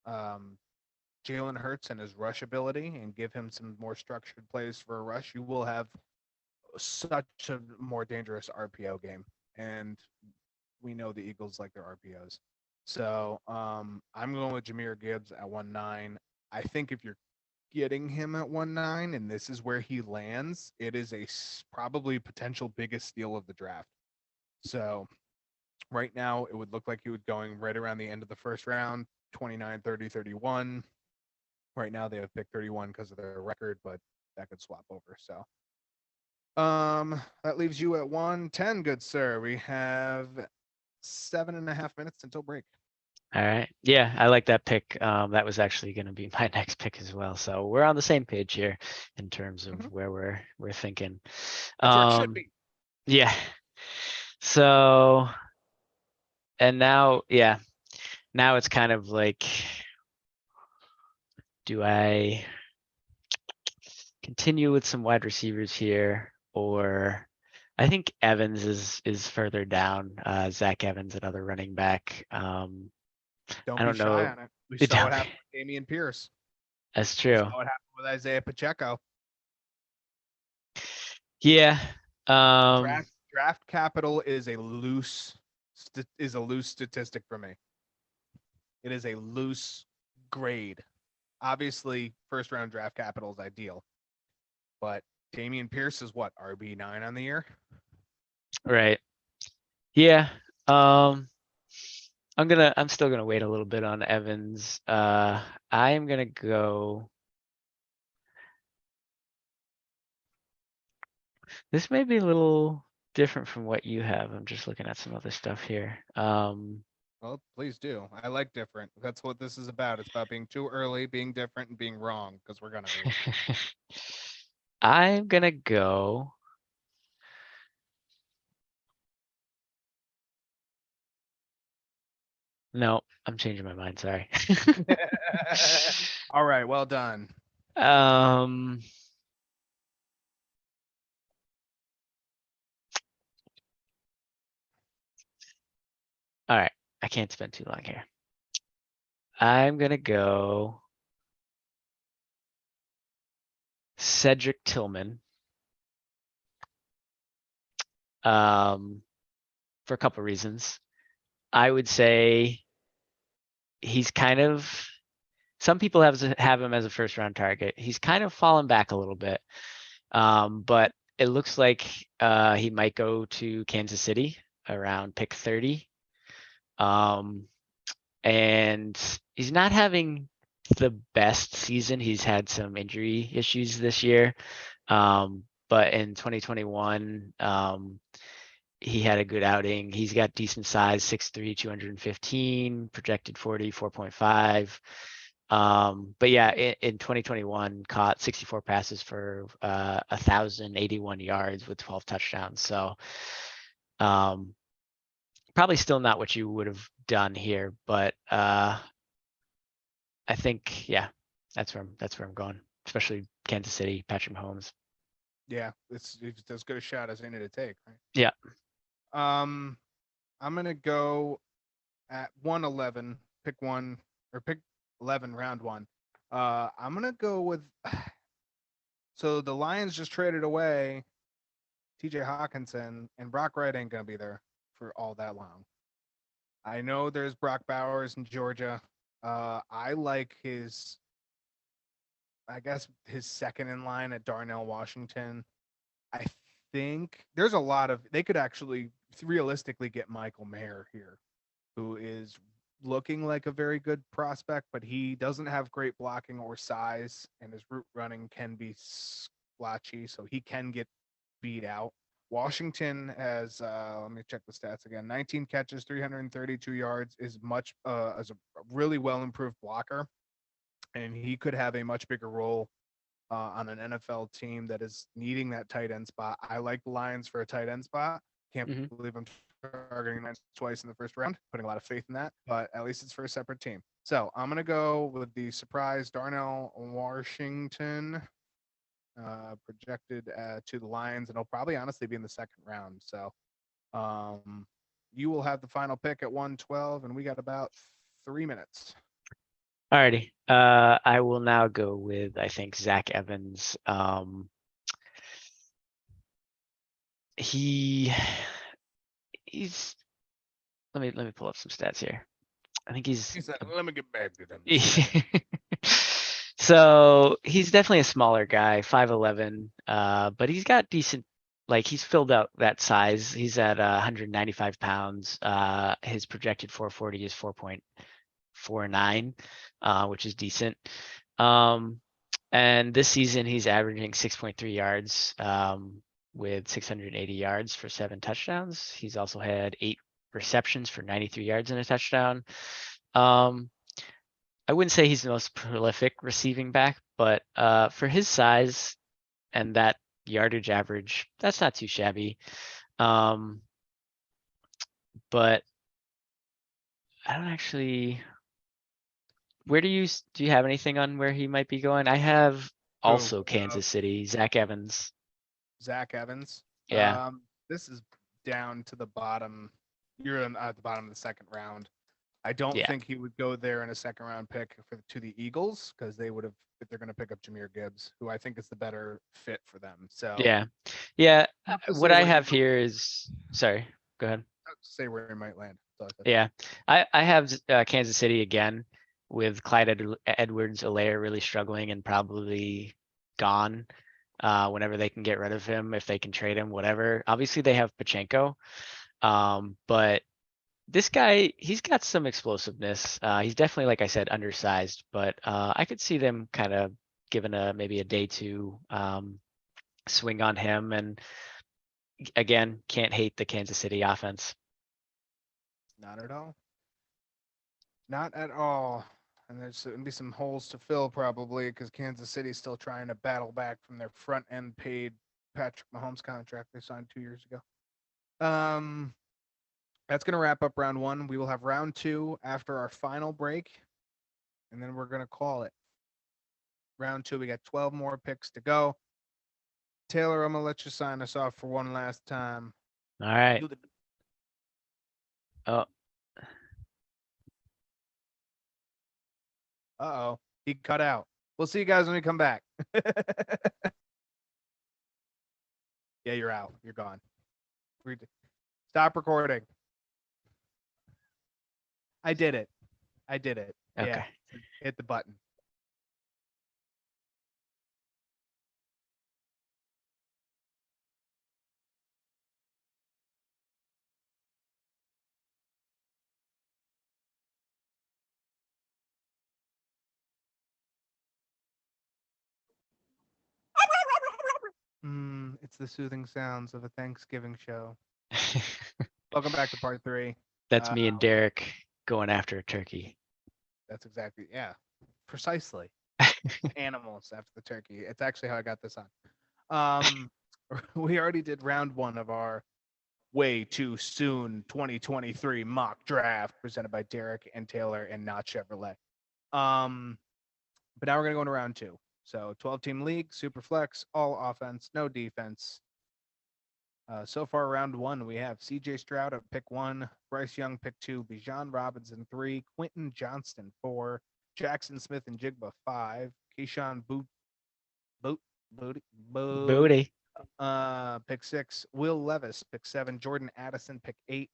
Jalen Hurts and his rush ability and give him some more structured plays for a rush, you will have such a more dangerous RPO game. And we know the Eagles like their RPOs. So I'm going with Jahmyr Gibbs at 1.9. I think if you're getting him at 1.9 and this is where he lands, it is a probably potential biggest steal of the draft. So right now, it would look like he would going right around the end of the first round, 29, 30, 31. Right now, they have picked 31 because of their record, but that could swap over. So that leaves you at 110, good sir. We have 7.5 minutes until break. All right. Yeah, I like that pick. That was actually going to be my next pick as well. So we're on the same page here in terms of where we're thinking. That's where it should be. Yeah. So, and now, yeah, now it's kind of like, do I continue with some wide receivers here, or I think Evans is further down. Zach Evans, another running back. Don't I don't be shy know. on it. We saw what happened with Damian Pierce. That's We true. saw what happened with Isaiah Pacheco. Yeah. Draft capital is a loose statistic for me. It is a loose grade. Obviously, first round draft capital is ideal, but Damian Pierce is what, RB9 on the year? Right. Yeah. I'm still gonna wait a little bit on Evans. I am gonna go. This may be a little different from what you have. I'm just looking at some other stuff here. Well, please do. I like different. That's what this is about. It's about being too early, being different, and being wrong, because we're gonna be. I'm gonna go. No, I'm changing my mind. Sorry. All right, well done. All right, I can't spend too long here. I'm gonna go Cedric Tillman. For a couple reasons. I would say he's kind of, some people have him as a first round target. He's kind of fallen back a little bit. But it looks like he might go to Kansas City around pick 30. And he's not having the best season. He's had some injury issues this year. But in 2021, he had a good outing. He's got decent size, 6'3", 215, projected 40, 4.5. But yeah, in 2021, caught 64 passes for 1,081 yards with 12 touchdowns. So probably still not what you would have done here, but I think, yeah, that's where I'm going, especially Kansas City, Patrick Mahomes. Yeah, it's as good a shot as any to take, right? Yeah. I'm gonna go at 111, pick 11, round 1. I'm gonna go with. So the Lions just traded away TJ Hawkinson, and Brock Wright ain't gonna be there for all that long. I know there's Brock Bowers in Georgia. I like his second in line at Darnell Washington. I think there's a lot of, they could actually realistically get Michael Mayer here, who is looking like a very good prospect, but he doesn't have great blocking or size, and his route running can be splotchy, so he can get beat out. Washington has, let me check the stats again, 19 catches, 332 yards, is much as a really well improved blocker, and he could have a much bigger role on an NFL team that is needing that tight end spot. I like the Lions for a tight end spot. Can't believe I'm targeting Lions twice in the first round, putting a lot of faith in that, but at least it's for a separate team. So I'm going to go with the surprise Darnell Washington, projected to the Lions, and it'll probably honestly be in the second round. So you will have the final pick at 112, and we got about 3 minutes. Alrighty. I will now go with, I think, Zach Evans. He's let me pull up some stats here. I think he's Let me get back to them. So he's definitely a smaller guy, 5'11", but he's got decent, like he's filled out that size. He's at 195 pounds. His projected 440 is 4.49, which is decent. And this season he's averaging 6.3 yards with 680 yards for 7 touchdowns. He's also had 8 receptions for 93 yards and a touchdown. I wouldn't say he's the most prolific receiving back, but for his size and that yardage average, that's not too shabby. But I don't actually. Where do you have anything on where he might be going? I have also Kansas City, Zach Evans. Zach Evans. Yeah. This is down to the bottom. You're at the bottom of the second round. I don't think he would go there in a second round pick to the Eagles, because they would have, if they're going to pick up Jahmyr Gibbs, who I think is the better fit for them. So yeah. What I have here is, sorry, go ahead. Say where he might land. Yeah, I have Kansas City again, with Clyde Edwards-Helaire really struggling and probably gone whenever they can get rid of him, if they can trade him, whatever. Obviously they have Pachenko, but this guy, he's got some explosiveness. He's definitely, like I said, undersized, but I could see them kind of giving maybe a day 2 swing on him. And again, can't hate the Kansas City offense. Not at all. Not at all. And there's going to be some holes to fill probably, because Kansas City's still trying to battle back from their front end paid Patrick Mahomes contract they signed 2 years ago. That's going to wrap up round 1. We will have round 2 after our final break, and then we're going to call it. Round 2, we got 12 more picks to go. Taylor, I'm going to let you sign us off for one last time. All right. Uh-oh. He cut out. We'll see you guys when we come back. Yeah, you're out. You're gone. Stop recording. I did it. I did it. Okay. Yeah. Hit the button. It's the soothing sounds of a Thanksgiving show. Welcome back to part 3. That's me and Derek going after a turkey. That's exactly, yeah, precisely. Animals after the turkey. It's actually how I got this on. We already did round 1 of our way too soon 2023 mock draft presented by Derek and Taylor and Not Chevrolet. But now we're gonna go into round 2. So 12-team league, super flex, all offense, no defense. So far, round 1, we have CJ Stroud at pick 1, Bryce Young pick 2, Bijan Robinson 3, Quentin Johnston 4, Jackson Smith and Jigba 5, Keyshawn Booty. pick 6, Will Levis pick 7, Jordan Addison pick 8,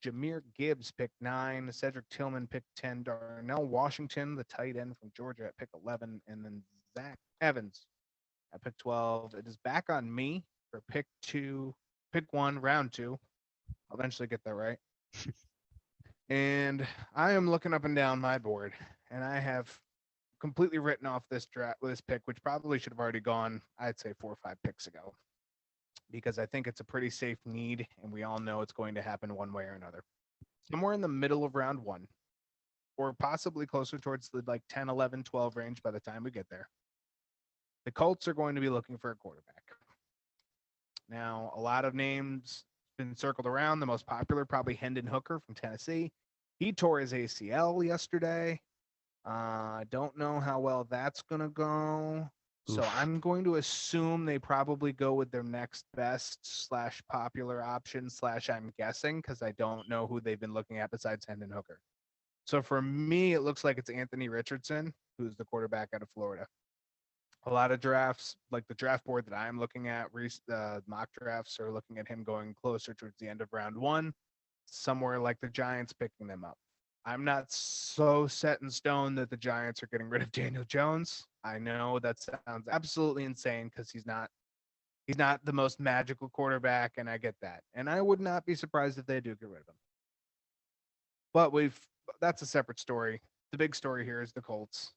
Jahmyr Gibbs pick 9, Cedric Tillman pick 10, Darnell Washington, the tight end from Georgia at pick 11, and then Zach Evans at pick 12. It is back on me for pick 1, round 2. I'll eventually get that right. And I am looking up and down my board, and I have completely written off this pick, which probably should have already gone, I'd say 4 or 5 picks ago, because I think it's a pretty safe need, and we all know it's going to happen one way or another. Somewhere in the middle of round 1, or possibly closer towards the 10, 11, 12 range by the time we get there, the Colts are going to be looking for a quarterback. Now, a lot of names been circled around. The most popular, probably Hendon Hooker from Tennessee. He tore his ACL yesterday. I don't know how well that's going to go. So I'm going to assume they probably go with their next best / popular option / I'm guessing, because I don't know who they've been looking at besides Hendon Hooker. So for me, it looks like it's Anthony Richardson, who's the quarterback out of Florida. A lot of drafts, like the draft board that I'm looking at, mock drafts are looking at him going closer towards the end of round 1, somewhere like the Giants picking them up. I'm not so set in stone that the Giants are getting rid of Daniel Jones. I know that sounds absolutely insane because he's not the most magical quarterback, and I get that. And I would not be surprised if they do get rid of him. But that's a separate story. The big story here is the Colts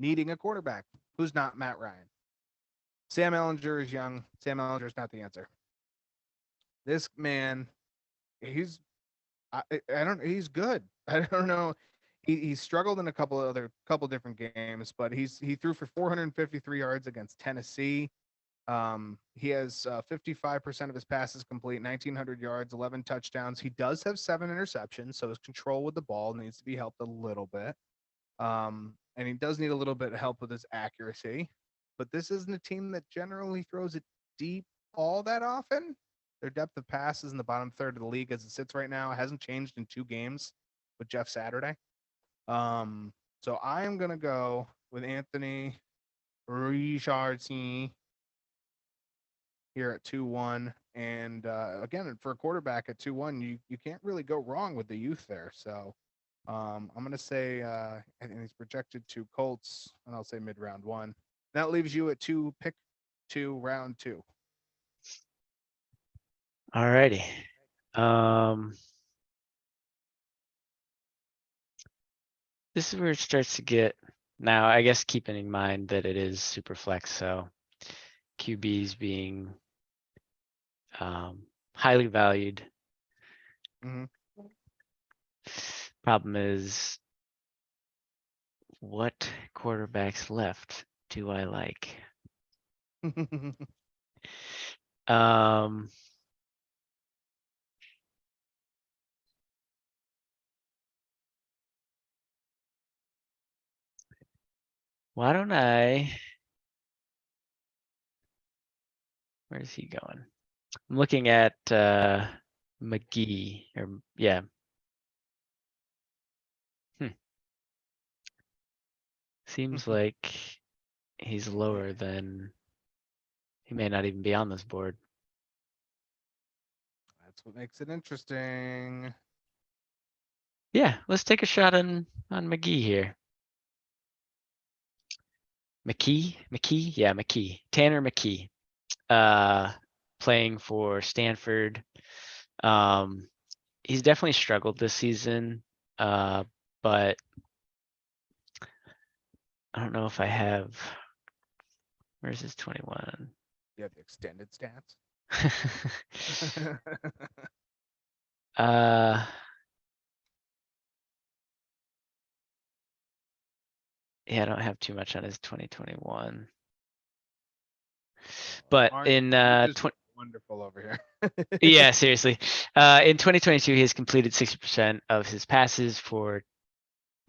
needing a quarterback who's not Matt Ryan. Sam Ehlinger is young. Sam Ehlinger is not the answer. This man, he's good. I don't know. He struggled in a couple different games, but he threw for 453 yards against Tennessee. He has 55% of his passes complete, 1,900 yards, 11 touchdowns. He does have 7 interceptions, so his control with the ball needs to be helped a little bit. And he does need a little bit of help with his accuracy. But this isn't a team that generally throws it deep all that often. Their depth of passes in the bottom third of the league as it sits right now hasn't changed in 2 games with Jeff Saturday. So I am going to go with Anthony Richardson here at 2-1. And again, for a quarterback at 2-1, you can't really go wrong with the youth there. So I'm going to say, and he's projected to Colts, and I'll say mid-round 1. That leaves you at pick 2, round 2. All righty. This is where it starts to get, now I guess keeping in mind that it is super flex, so QBs being highly valued. Mm-hmm. Problem is, what quarterbacks left do I like? Why don't where's he going? I'm looking at McGee, or Seems like he's lower than, he may not even be on this board. That's what makes it interesting. Yeah, let's take a shot on McGee here. McKee? Yeah, McKee. Tanner McKee. Playing for Stanford. He's definitely struggled this season, but I don't know if I have. Where's his 21? You have the extended stats. uh, yeah, I don't have too much on his 2021. But Aren't in you just wonderful over here. yeah, seriously. In 2022, he has completed 60% of his passes for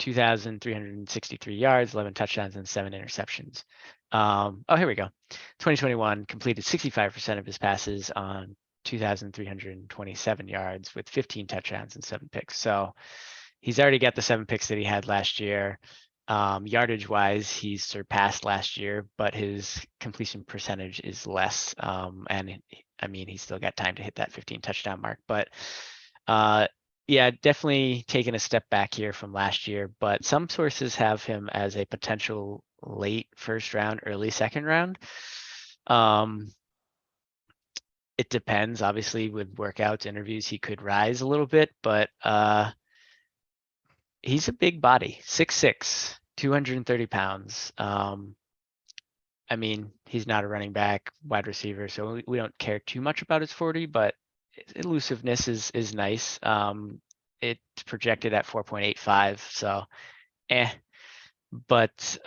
2,363 yards, 11 touchdowns, and 7 interceptions. Oh, here we go. 2021 completed 65% of his passes on 2,327 yards with 15 touchdowns and 7 picks. So he's already got the 7 picks that he had last year. Yardage wise, he's surpassed last year, but his completion percentage is less. And I mean, he's still got time to hit that 15 touchdown mark, but yeah, definitely taking a step back here from last year, but some sources have him as a potential late first round, early second round. It depends, obviously, with workouts, interviews, he could rise a little bit, but he's a big body, 6'6", 230 pounds. I mean, he's not a running back, wide receiver, so we don't care too much about his 40, but elusiveness is nice. It's projected at 4.85, so but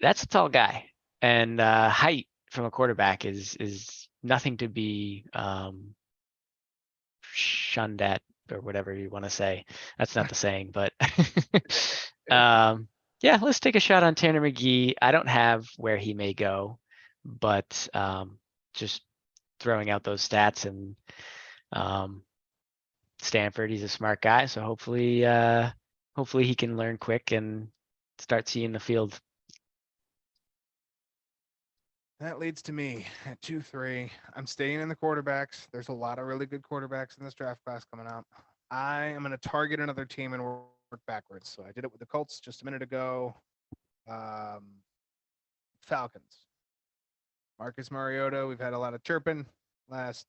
that's a tall guy, and height from a quarterback is nothing to be shunned at, or whatever you want to say. That's not the saying, but yeah, let's take a shot on Tanner McGee. I don't have where he may go, but just throwing out those stats, and Stanford, he's a smart guy, so hopefully he can learn quick and start seeing the field. That leads to me at 2-3. I'm staying in the quarterbacks. There's a lot of really good quarterbacks in this draft class coming up. I am going to target another team and work backwards. So I did it with the Colts just a minute ago. Falcons. Marcus Mariota, we've had a lot of chirping last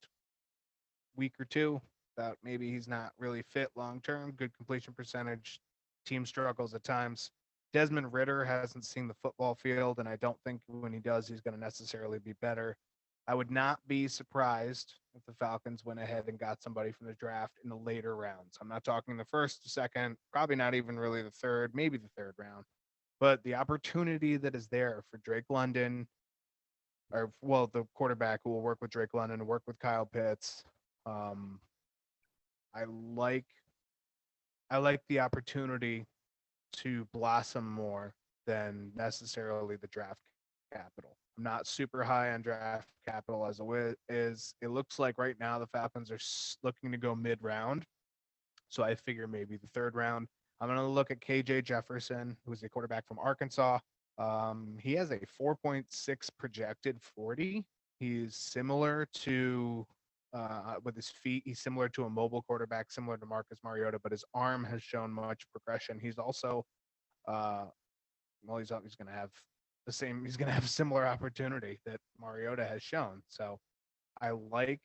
week or two about maybe he's not really fit long term. Good completion percentage. Team struggles at times. Desmond Ridder hasn't seen the football field, and I don't think when he does, he's going to necessarily be better. I would not be surprised if the Falcons went ahead and got somebody from the draft in the later rounds. I'm not talking the first, second, probably not even really the third, maybe the third round. But the opportunity that is there for Drake London, or well, the quarterback who will work with Drake London and work with Kyle Pitts. I like the opportunity to blossom more than necessarily the draft capital. I'm not super high on draft capital as it is. It looks like right now the Falcons are looking to go mid-round. So I figure maybe the third round. I'm going to look at KJ Jefferson, who's a quarterback from Arkansas. He has a 4.6 projected 40. He's similar to with his feet. He's similar to a mobile quarterback, similar to Marcus Mariota, but his arm has shown much progression. He's also he's going to have the same. He's going to have a similar opportunity that Mariota has shown. So I like,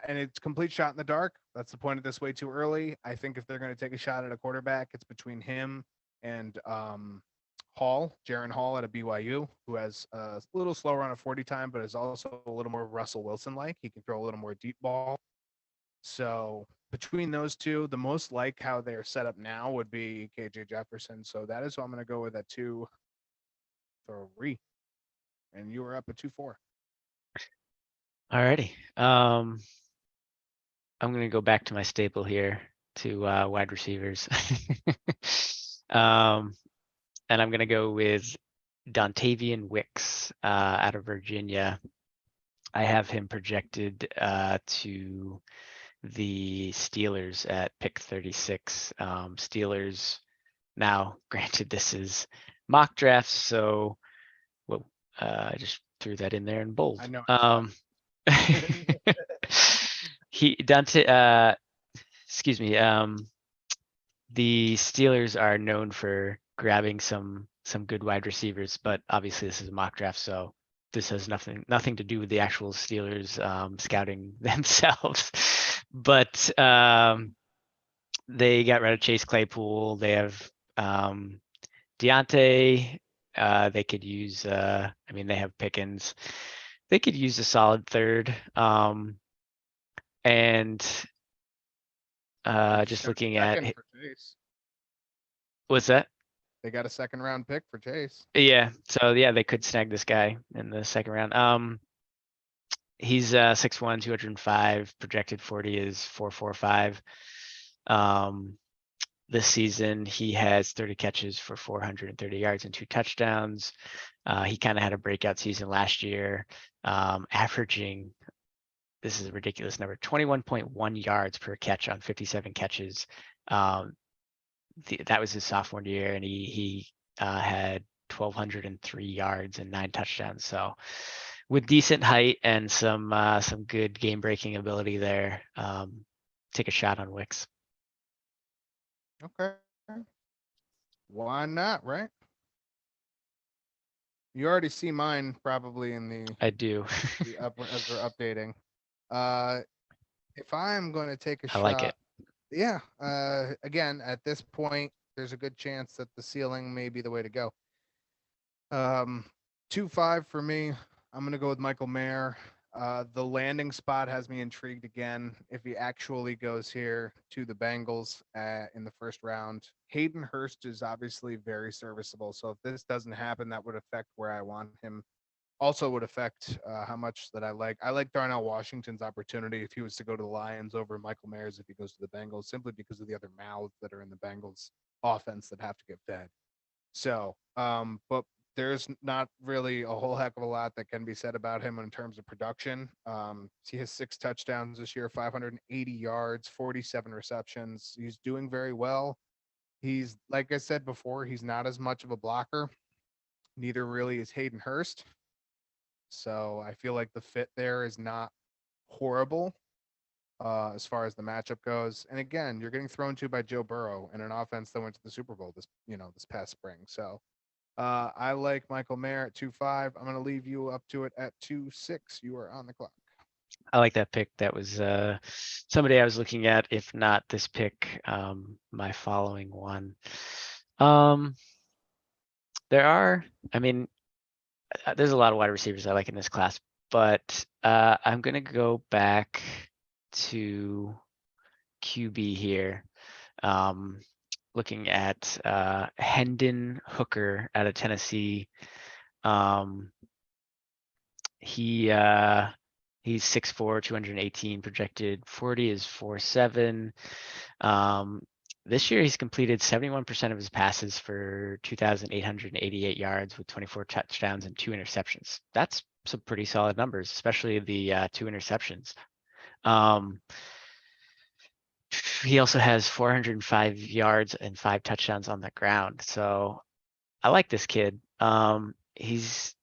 and it's complete shot in the dark. That's the point of this way too early. I think if they're going to take a shot at a quarterback, it's between him and Jaron Hall at a BYU, who has a little slower on a 40 time, but is also a little more Russell Wilson-like. He can throw a little more deep ball. So between those two, the most like how they're set up now would be KJ Jefferson. So that is who I'm going to go with at 2-3. And you were up at 2-4. Alrighty. I'm going to go back to my staple here to wide receivers. And I'm going to go with Dontavian Wicks out of Virginia. I have him projected to the Steelers at pick 36. Steelers Now, granted, this is mock drafts, so well, I just threw that in there in bold. I know. He Dante, excuse me. The Steelers are known for grabbing some good wide receivers, but obviously this is a mock draft, so this has nothing to do with the actual Steelers scouting themselves. But they got rid of Chase Claypool. They have Deontay. They could use. I mean, they have Pickens. They could use a solid third. And just looking at Second for Chase. what's that? They got a second round pick for Chase. Yeah. So yeah, they could snag this guy in the second round. He's 6'1", 205. Projected 40 is 4.45. This season he has 30 catches for 430 yards and 2 touchdowns. He kind of had a breakout season last year, averaging, this is a ridiculous number, 21.1 yards per catch on 57 catches. That was his sophomore year, and he had 1,203 yards and 9 touchdowns. So with decent height and some good game breaking ability there, take a shot on Wicks. Okay. Why not, right? You already see mine probably in the I do. as we're updating. If I'm going to take a I like it. shot, yeah. Again, at this point, there's a good chance that the ceiling may be the way to go. 2.5 for me. I'm gonna go with Michael Mayer. The landing spot has me intrigued again. If he actually goes here to the Bengals in the first round, Hayden Hurst is obviously very serviceable. So if this doesn't happen, that would affect where I want him. Also would affect how much that I like. I like Darnell Washington's opportunity if he was to go to the Lions over Michael Mayers if he goes to the Bengals, simply because of the other mouths that are in the Bengals offense that have to get fed. So, but there's not really a whole heck of a lot that can be said about him in terms of production. He has 6 touchdowns this year, 580 yards, 47 receptions. He's doing very well. He's, like I said before, he's not as much of a blocker. Neither really is Hayden Hurst. So I feel like the fit there is not horrible as far as the matchup goes. And again, you're getting thrown to by Joe Burrow in an offense that went to the Super Bowl this past spring. So I like Michael Mayer at 2.5. I'm going to leave you up to it at 2.6. You are on the clock. I like that pick. That was somebody I was looking at. If not this pick, my following one. There are, I mean, there's a lot of wide receivers I like in this class, but I'm gonna go back to QB here. Looking at Hendon Hooker out of Tennessee. He's 6'4", 218, projected 40 is 4.7. This year he's completed 71% of his passes for 2,888 yards with 24 touchdowns and 2 interceptions. That's some pretty solid numbers, especially the 2 interceptions. He also has 405 yards and 5 touchdowns on the ground. So I like this kid. He's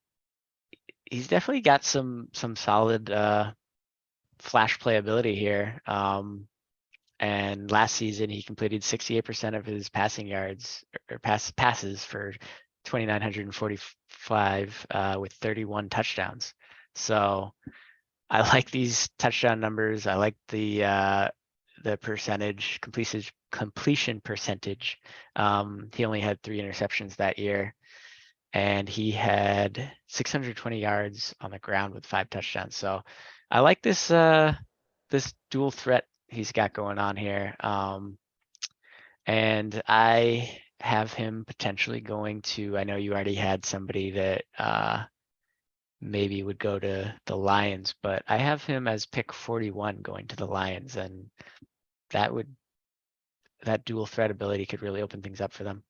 definitely got some solid flash playability here. And last season he completed 68% of his passing yards or passes for 2,945 with 31 touchdowns. So I like these touchdown numbers. I like the percentage completion percentage. He only had 3 interceptions that year, and he had 620 yards on the ground with 5 touchdowns. So I like this this dual threat he's got going on here. And I have him potentially going to, I know you already had somebody that maybe would go to the Lions, but I have him as pick 41 going to the Lions, and that dual threat ability could really open things up for them.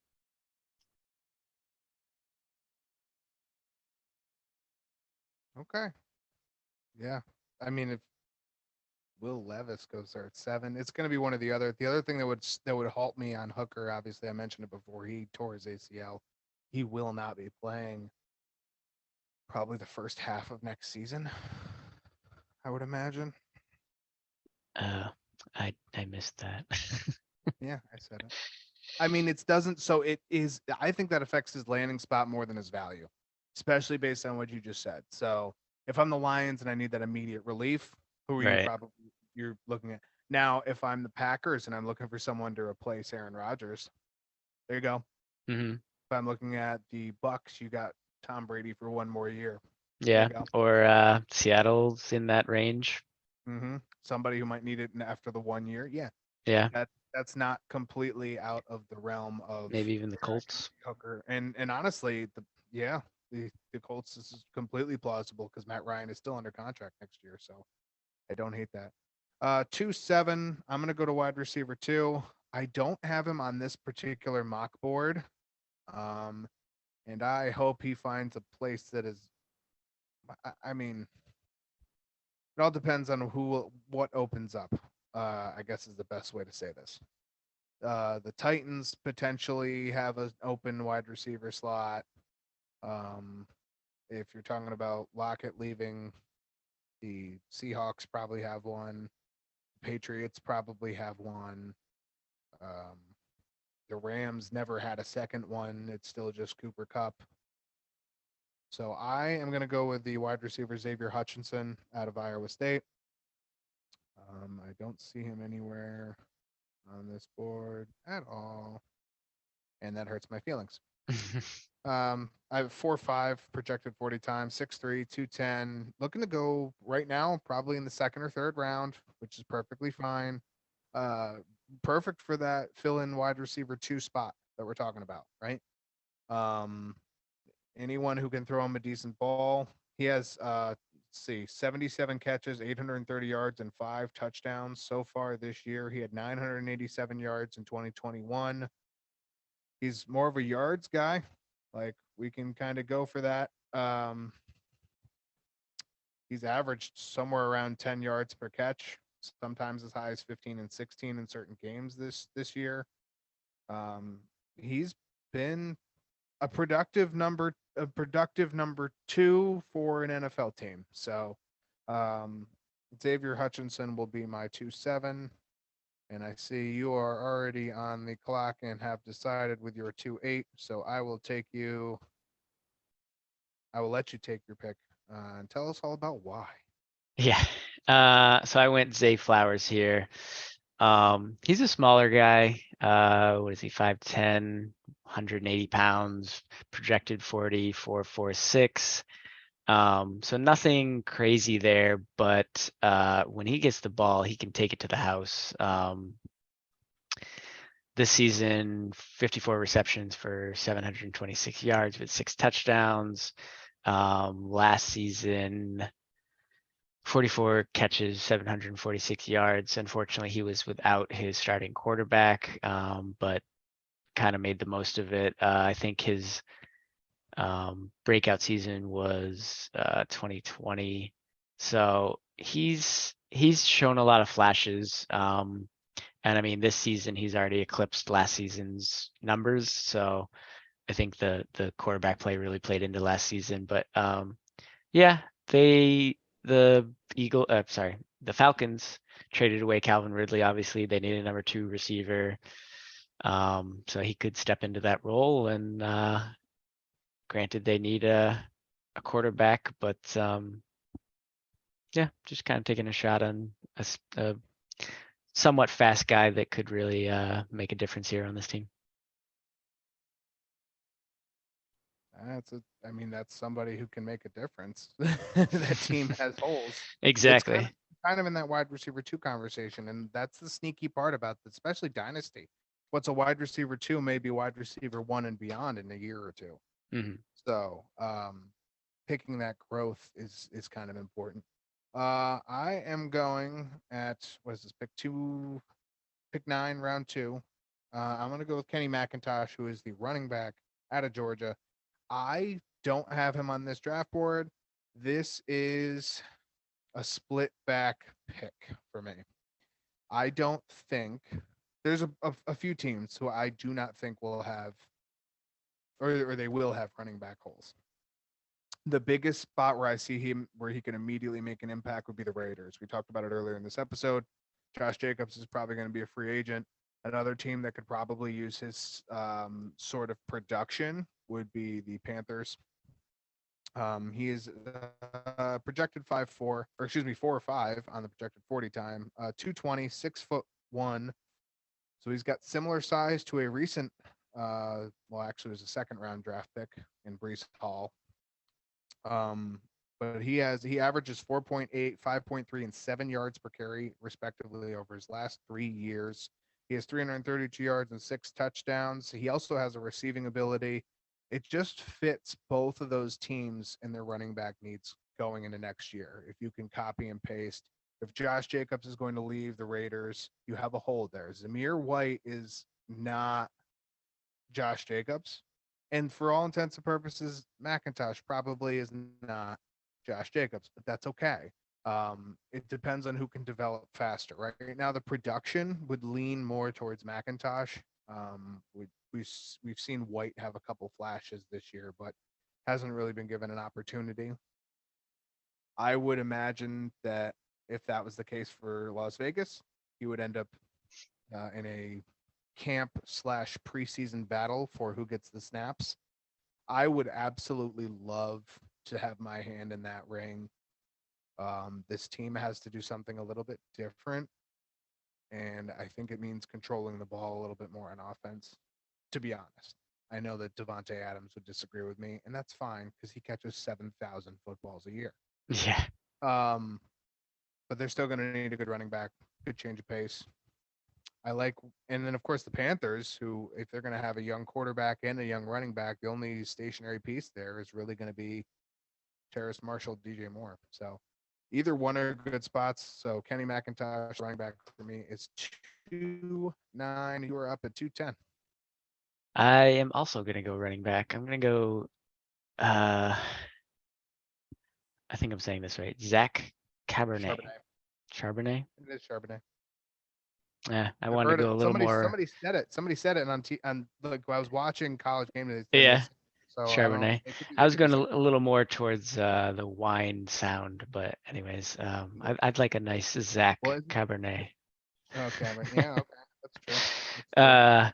Okay. Yeah. I mean, if Will Levis goes there at 7. It's going to be one of the other. The other thing that would halt me on Hooker, obviously, I mentioned it before. He tore his ACL. He will not be playing probably the first half of next season, I would imagine. I missed that. Yeah, I said it. I mean, it doesn't. So it is. I think that affects his landing spot more than his value, especially based on what you just said. So if I'm the Lions and I need that immediate relief, who are you Right. probably you're looking at now? If I'm the Packers and I'm looking for someone to replace Aaron Rodgers, there you go. Hmm. If I'm looking at the Bucks, you got Tom Brady for one more year. Yeah. There you Or Seattle's in that range. go. Somebody who might need it after the 1 year. Yeah, Yeah. that's not completely out of the realm of Maybe even the where I can Colts. see Hooker. And honestly, the Colts is completely plausible because Matt Ryan is still under contract next year, so I don't hate that. 2-7. I'm gonna go to wide receiver 2. I don't have him on this particular mock board, and I hope he finds a place that is. I mean, it all depends on what opens up. I guess is the best way to say this. The Titans potentially have an open wide receiver slot. Um, if you're talking about Lockett leaving, the Seahawks probably have one. Patriots probably have one. Um, the Rams never had a second one. It's still just Cooper Cup. So I am going to go with the wide receiver Xavier Hutchinson out of Iowa State. I don't see him anywhere on this board at all, and that hurts my feelings. I have 4.5 projected 40 times, 6'3", 210. Looking to go right now, probably in the second or third round, which is perfectly fine. Perfect for that fill-in wide receiver 2 spot that we're talking about, right? Um, anyone who can throw him a decent ball. He has let's see, 77 catches, 830 yards, and 5 touchdowns so far this year. He had 987 yards in 2021. He's more of a yards guy. Like we can kind of go for that. He's averaged somewhere around 10 yards per catch, sometimes as high as 15 and 16 in certain games this year. He's been a productive number 2 for an NFL team. So um, Xavier Hutchinson will be my 2-7. And I see you are already on the clock and have decided with your 2-8. So I will let you take your pick and tell us all about why. Yeah. So I went Zay Flowers here. He's a smaller guy. What is he? 5'10", 180 pounds, projected 40.446. So nothing crazy there, but when he gets the ball, he can take it to the house. This season, 54 receptions for 726 yards with 6 touchdowns. Last season, 44 catches, 746 yards. Unfortunately, he was without his starting quarterback, but kind of made the most of it. I think his breakout season was 2020. So he's shown a lot of flashes. And I mean, this season he's already eclipsed last season's numbers. So I think the quarterback play really played into last season. But yeah, the Falcons traded away Calvin Ridley. Obviously, they needed a number 2 receiver. So he could step into that role. And granted, they need a quarterback, but yeah, just kind of taking a shot on a somewhat fast guy that could really make a difference here on this team. That's somebody who can make a difference. That team has holes. It's Exactly. kind of in that wide receiver 2 conversation, and that's the sneaky part about this, especially dynasty. What's a wide receiver 2 may be wide receiver 1 and beyond in a year or 2. Mm-hmm. So picking that growth is kind of important. I am going at what is this pick 9, round 2. I'm going to go with Kenny McIntosh, who is the running back out of Georgia. I don't have him on this draft board. This is a split back pick for me. I don't think there's a few teams who I do not think will have or they will have running back holes. The biggest spot where I see him where he can immediately make an impact would be the Raiders. We talked about it earlier in this episode. Josh Jacobs is probably going to be a free agent. Another team that could probably use his sort of production would be the Panthers. He is projected 5'4", or excuse me, 4 or 5 on the projected 40 time. 220, 6'1". So he's got similar size to a recent, well, actually, it was a second round draft pick in Brees Hall. But he averages 4.8, 5.3, and 7 yards per carry, respectively, over his last 3 years. He has 332 yards and 6 touchdowns. He also has a receiving ability. It just fits both of those teams and their running back needs going into next year. If you can copy and paste, if Josh Jacobs is going to leave the Raiders, you have a hole there. Zamir White is not Josh Jacobs. And for all intents and purposes, McIntosh probably is not Josh Jacobs, but that's okay. It depends on who can develop faster. Right now, the production would lean more towards McIntosh. We've seen White have a couple flashes this year, but hasn't really been given an opportunity. I would imagine that if that was the case for Las Vegas, he would end up in a camp / preseason battle for who gets the snaps. I would absolutely love to have my hand in that ring. This team has to do something a little bit different, and I think it means controlling the ball a little bit more on offense. To be honest, I know that Devontae Adams would disagree with me, and that's fine because he catches 7,000 footballs a year. Yeah. But they're still going to need a good running back, good change of pace. And then of course the Panthers, who if they're going to have a young quarterback and a young running back, the only stationary piece there is really going to be Terrace Marshall, DJ Moore. So either one are good spots. So Kenny McIntosh, running back for me, is 2.9. You are up at 2.10. I am also going to go running back. I'm going to go, I think I'm saying this right. Zach Cabernet. Charbonnet. It is Charbonnet. Yeah, I I've wanted to heard go it. a little more. Somebody said it on like I was watching College Game Day. Yeah, So Charbonnet. I was going a little more towards the wine sound, but anyways, I'd like a nice Zach Cabernet. Oh, Cameron. Yeah, okay, that's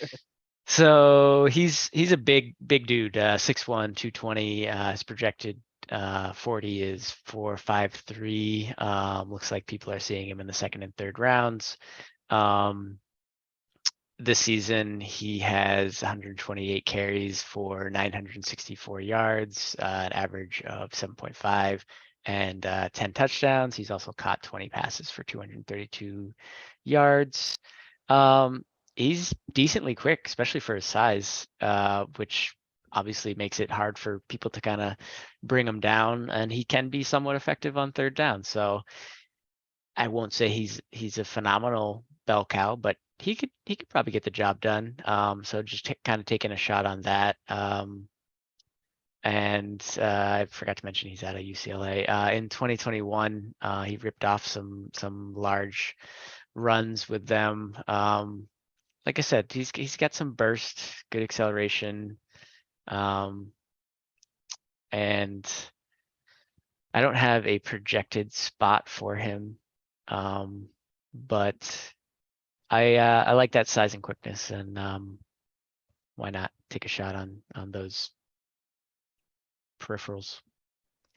true. So he's a big dude, 6'1", 220. His projected 40 is 4.53. Looks like people are seeing him in the second and third rounds. This season, he has 128 carries for 964 yards, an average of 7.5, and 10 touchdowns. He's also caught 20 passes for 232 yards. He's decently quick, especially for his size, which obviously makes it hard for people to kind of bring him down, and he can be somewhat effective on third down. So I won't say he's a phenomenal bell cow, but he could probably get the job done. So just kind of taking a shot on that. And I forgot to mention he's out of UCLA. In 2021, he ripped off some large runs with them. Like I said, he's got some burst, good acceleration, and I don't have a projected spot for him, but I like that size and quickness, and why not take a shot on those peripherals?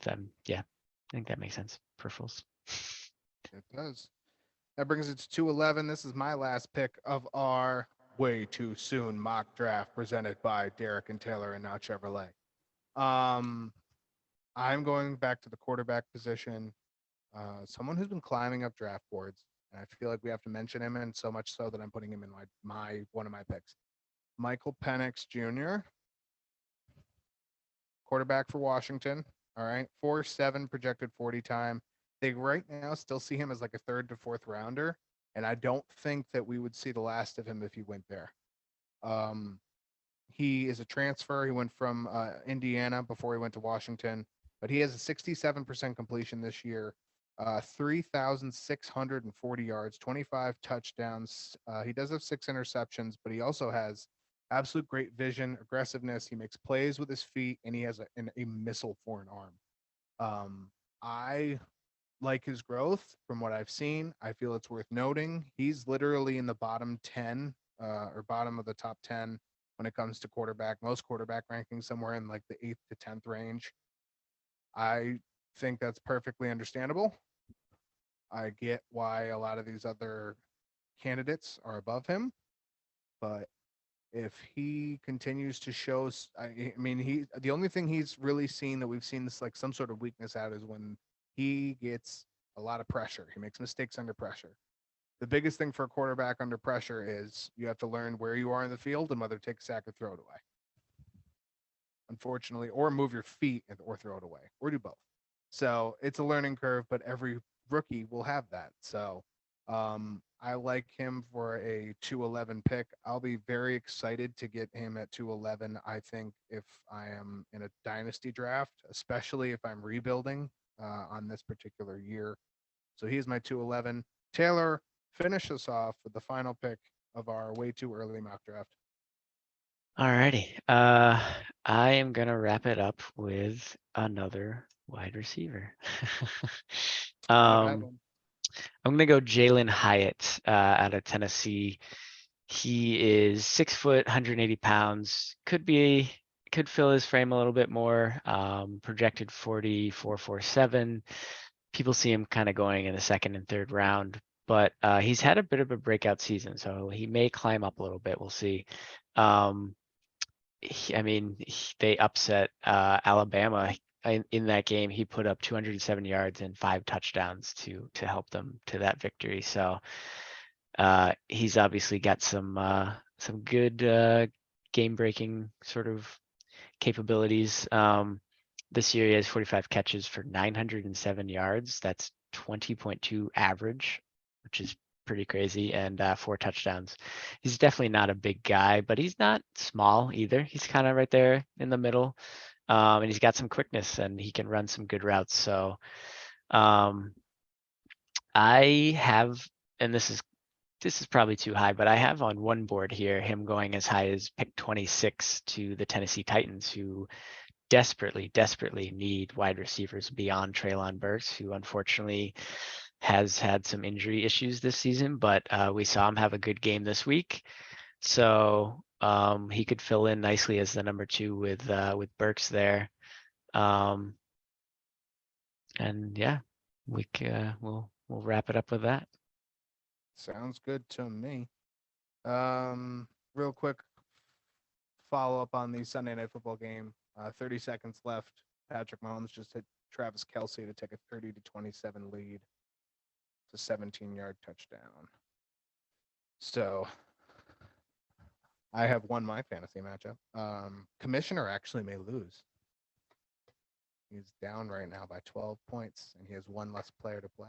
Then yeah, I think that makes sense. Peripherals. It does. That brings it to 211. This is my last pick of our way too soon mock draft presented by Derek and Taylor and now Chevrolet. I'm going back to the quarterback position. Someone who's been climbing up draft boards, and I feel like we have to mention him, and so much so that I'm putting him in my one of my picks. Michael Penix Jr., quarterback for Washington. All right, 4.7 projected 40 time. They right now still see him as like a third to fourth rounder, and I don't think that we would see the last of him if he went there. He is a transfer. He went from Indiana before he went to Washington, but he has a 67% completion this year, 3,640 yards, 25 touchdowns. He does have 6 interceptions, but he also has absolute great vision, aggressiveness. He makes plays with his feet, and he has a missile for an arm. I like his growth from what I've seen. I feel it's worth noting. He's literally in the bottom 10 or bottom of the top 10 when it comes to quarterback, most quarterback rankings, somewhere in like the 8th to 10th range. I think that's perfectly understandable. I get why a lot of these other candidates are above him, but if he continues to show, I mean, the only thing he's really seen that we've seen this like some sort of weakness at is when he gets a lot of pressure. He makes mistakes under pressure. The biggest thing for a quarterback under pressure is you have to learn where you are in the field and whether to take a sack or throw it away. Unfortunately, or move your feet or throw it away, or do both. So it's a learning curve, but every rookie will have that. So I like him for a 211 pick. I'll be very excited to get him at 211. I think if I am in a dynasty draft, especially if I'm rebuilding on this particular year. So he's my 211. Taylor, finish us off with the final pick of our way too early mock draft. Alrighty. I am gonna wrap it up with another wide receiver. I'm gonna go Jalen Hyatt out of Tennessee. He is 6 foot, 180 pounds. Could fill his frame a little bit more. Projected 44.47. People see him kind of going in the second and third round, but he's had a bit of a breakout season, so he may climb up a little bit. We'll see. They upset Alabama in that game. He put up 207 yards and 5 touchdowns to help them to that victory. So he's obviously got some good game-breaking sort of capabilities. This year he has 45 catches for 907 yards. That's 20.2 average, which is pretty crazy, and 4 touchdowns. He's definitely not a big guy, but he's not small either. He's kind of right there in the middle. And he's got some quickness and he can run some good routes. So I have, and this is probably too high, but I have on one board here him going as high as pick 26 to the Tennessee Titans, who desperately need wide receivers beyond Treylon Burks, who unfortunately has had some injury issues this season, but we saw him have a good game this week. So he could fill in nicely as the number 2 with Burks there. And yeah, we'll wrap it up with that. Sounds good to me. Real quick follow up on the Sunday Night Football game. 30 seconds left. Patrick Mahomes just hit Travis Kelce to take a 30-27 lead. It's a 17-yard touchdown. So I have won my fantasy matchup. Commissioner actually may lose. He's down right now by 12 points, and he has one less player to play.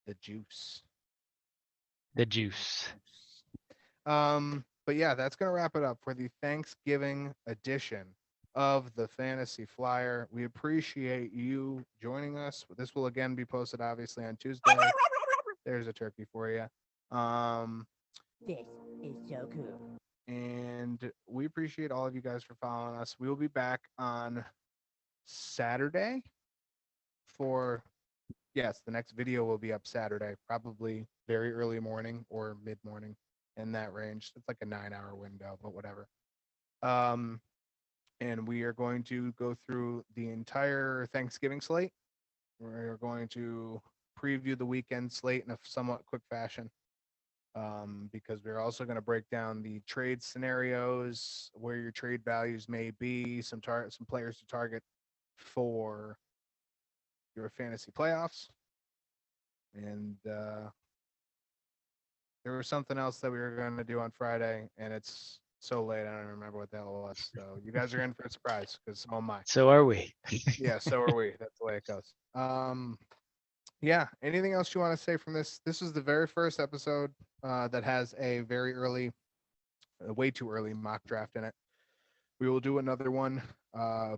The juice. But yeah, that's gonna wrap it up for the Thanksgiving edition of the Fantasy Flyer. We appreciate you joining us. This will again be posted obviously on Tuesday. There's a turkey for you. This is so cool. And we appreciate all of you guys for following us. We will be back on Saturday for, yes, the next video will be up Saturday, probably very early morning or mid-morning, in that range. It's like a 9-hour window, but whatever. And we are going to go through the entire Thanksgiving slate. We're going to preview the weekend slate in a somewhat quick fashion, because we're also going to break down the trade scenarios, where your trade values may be, some players to target for your fantasy playoffs. And there was something else that we were going to do on Friday, and it's so late I don't remember what the hell it was. So you guys are in for a surprise, because so am I. So are we. Yeah, so are we. That's the way it goes. Yeah, anything else you want to say from this? This is the very first episode that has a very early, way too early mock draft in it. We will do another one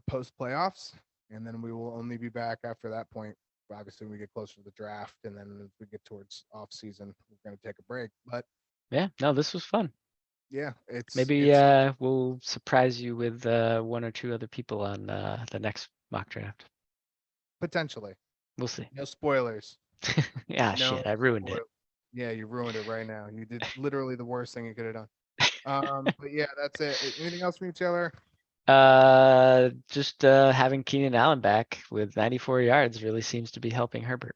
post playoffs, and then we will only be back after that point obviously when we get closer to the draft, and then as we get towards off season, we're going to take a break. But Yeah, no, this was fun. yeah, it's Maybe it's, we'll surprise you with 1 or 2 other people on the next mock draft. potentially We'll see. no spoilers. Ah, No shit, I ruined it. spoil- Yeah, you ruined it right now. You did literally the worst thing you could have done. But yeah, that's it. Anything else from you, Taylor? Just having Keenan Allen back with 94 yards really seems to be helping Herbert.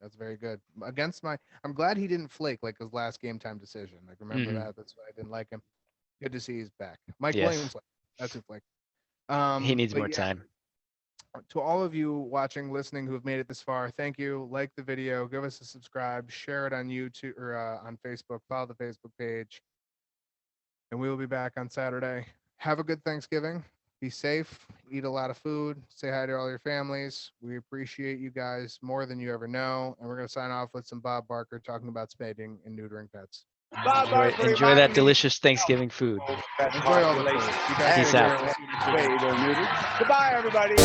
That's very good. I'm glad he didn't flake like his last game time decision. Like, remember Mhm. that? That's why I didn't like him. Good to see he's back. Mike Yes. Williams, that's who flaked. He needs But more yeah, time. to all of you watching, listening, who have made it this far, thank you. Like the video, give us a subscribe, share it on YouTube or on Facebook, follow the Facebook page, and we will be back on Saturday. Have a good Thanksgiving. Be safe, eat a lot of food, say hi to all your families. We appreciate you guys more than you ever know. And we're going to sign off with some Bob Barker talking about spading and neutering pets. Enjoy that delicious Thanksgiving food. Enjoy all the food. You guys Peace take care. out. We'll see you next week. Goodbye, everybody.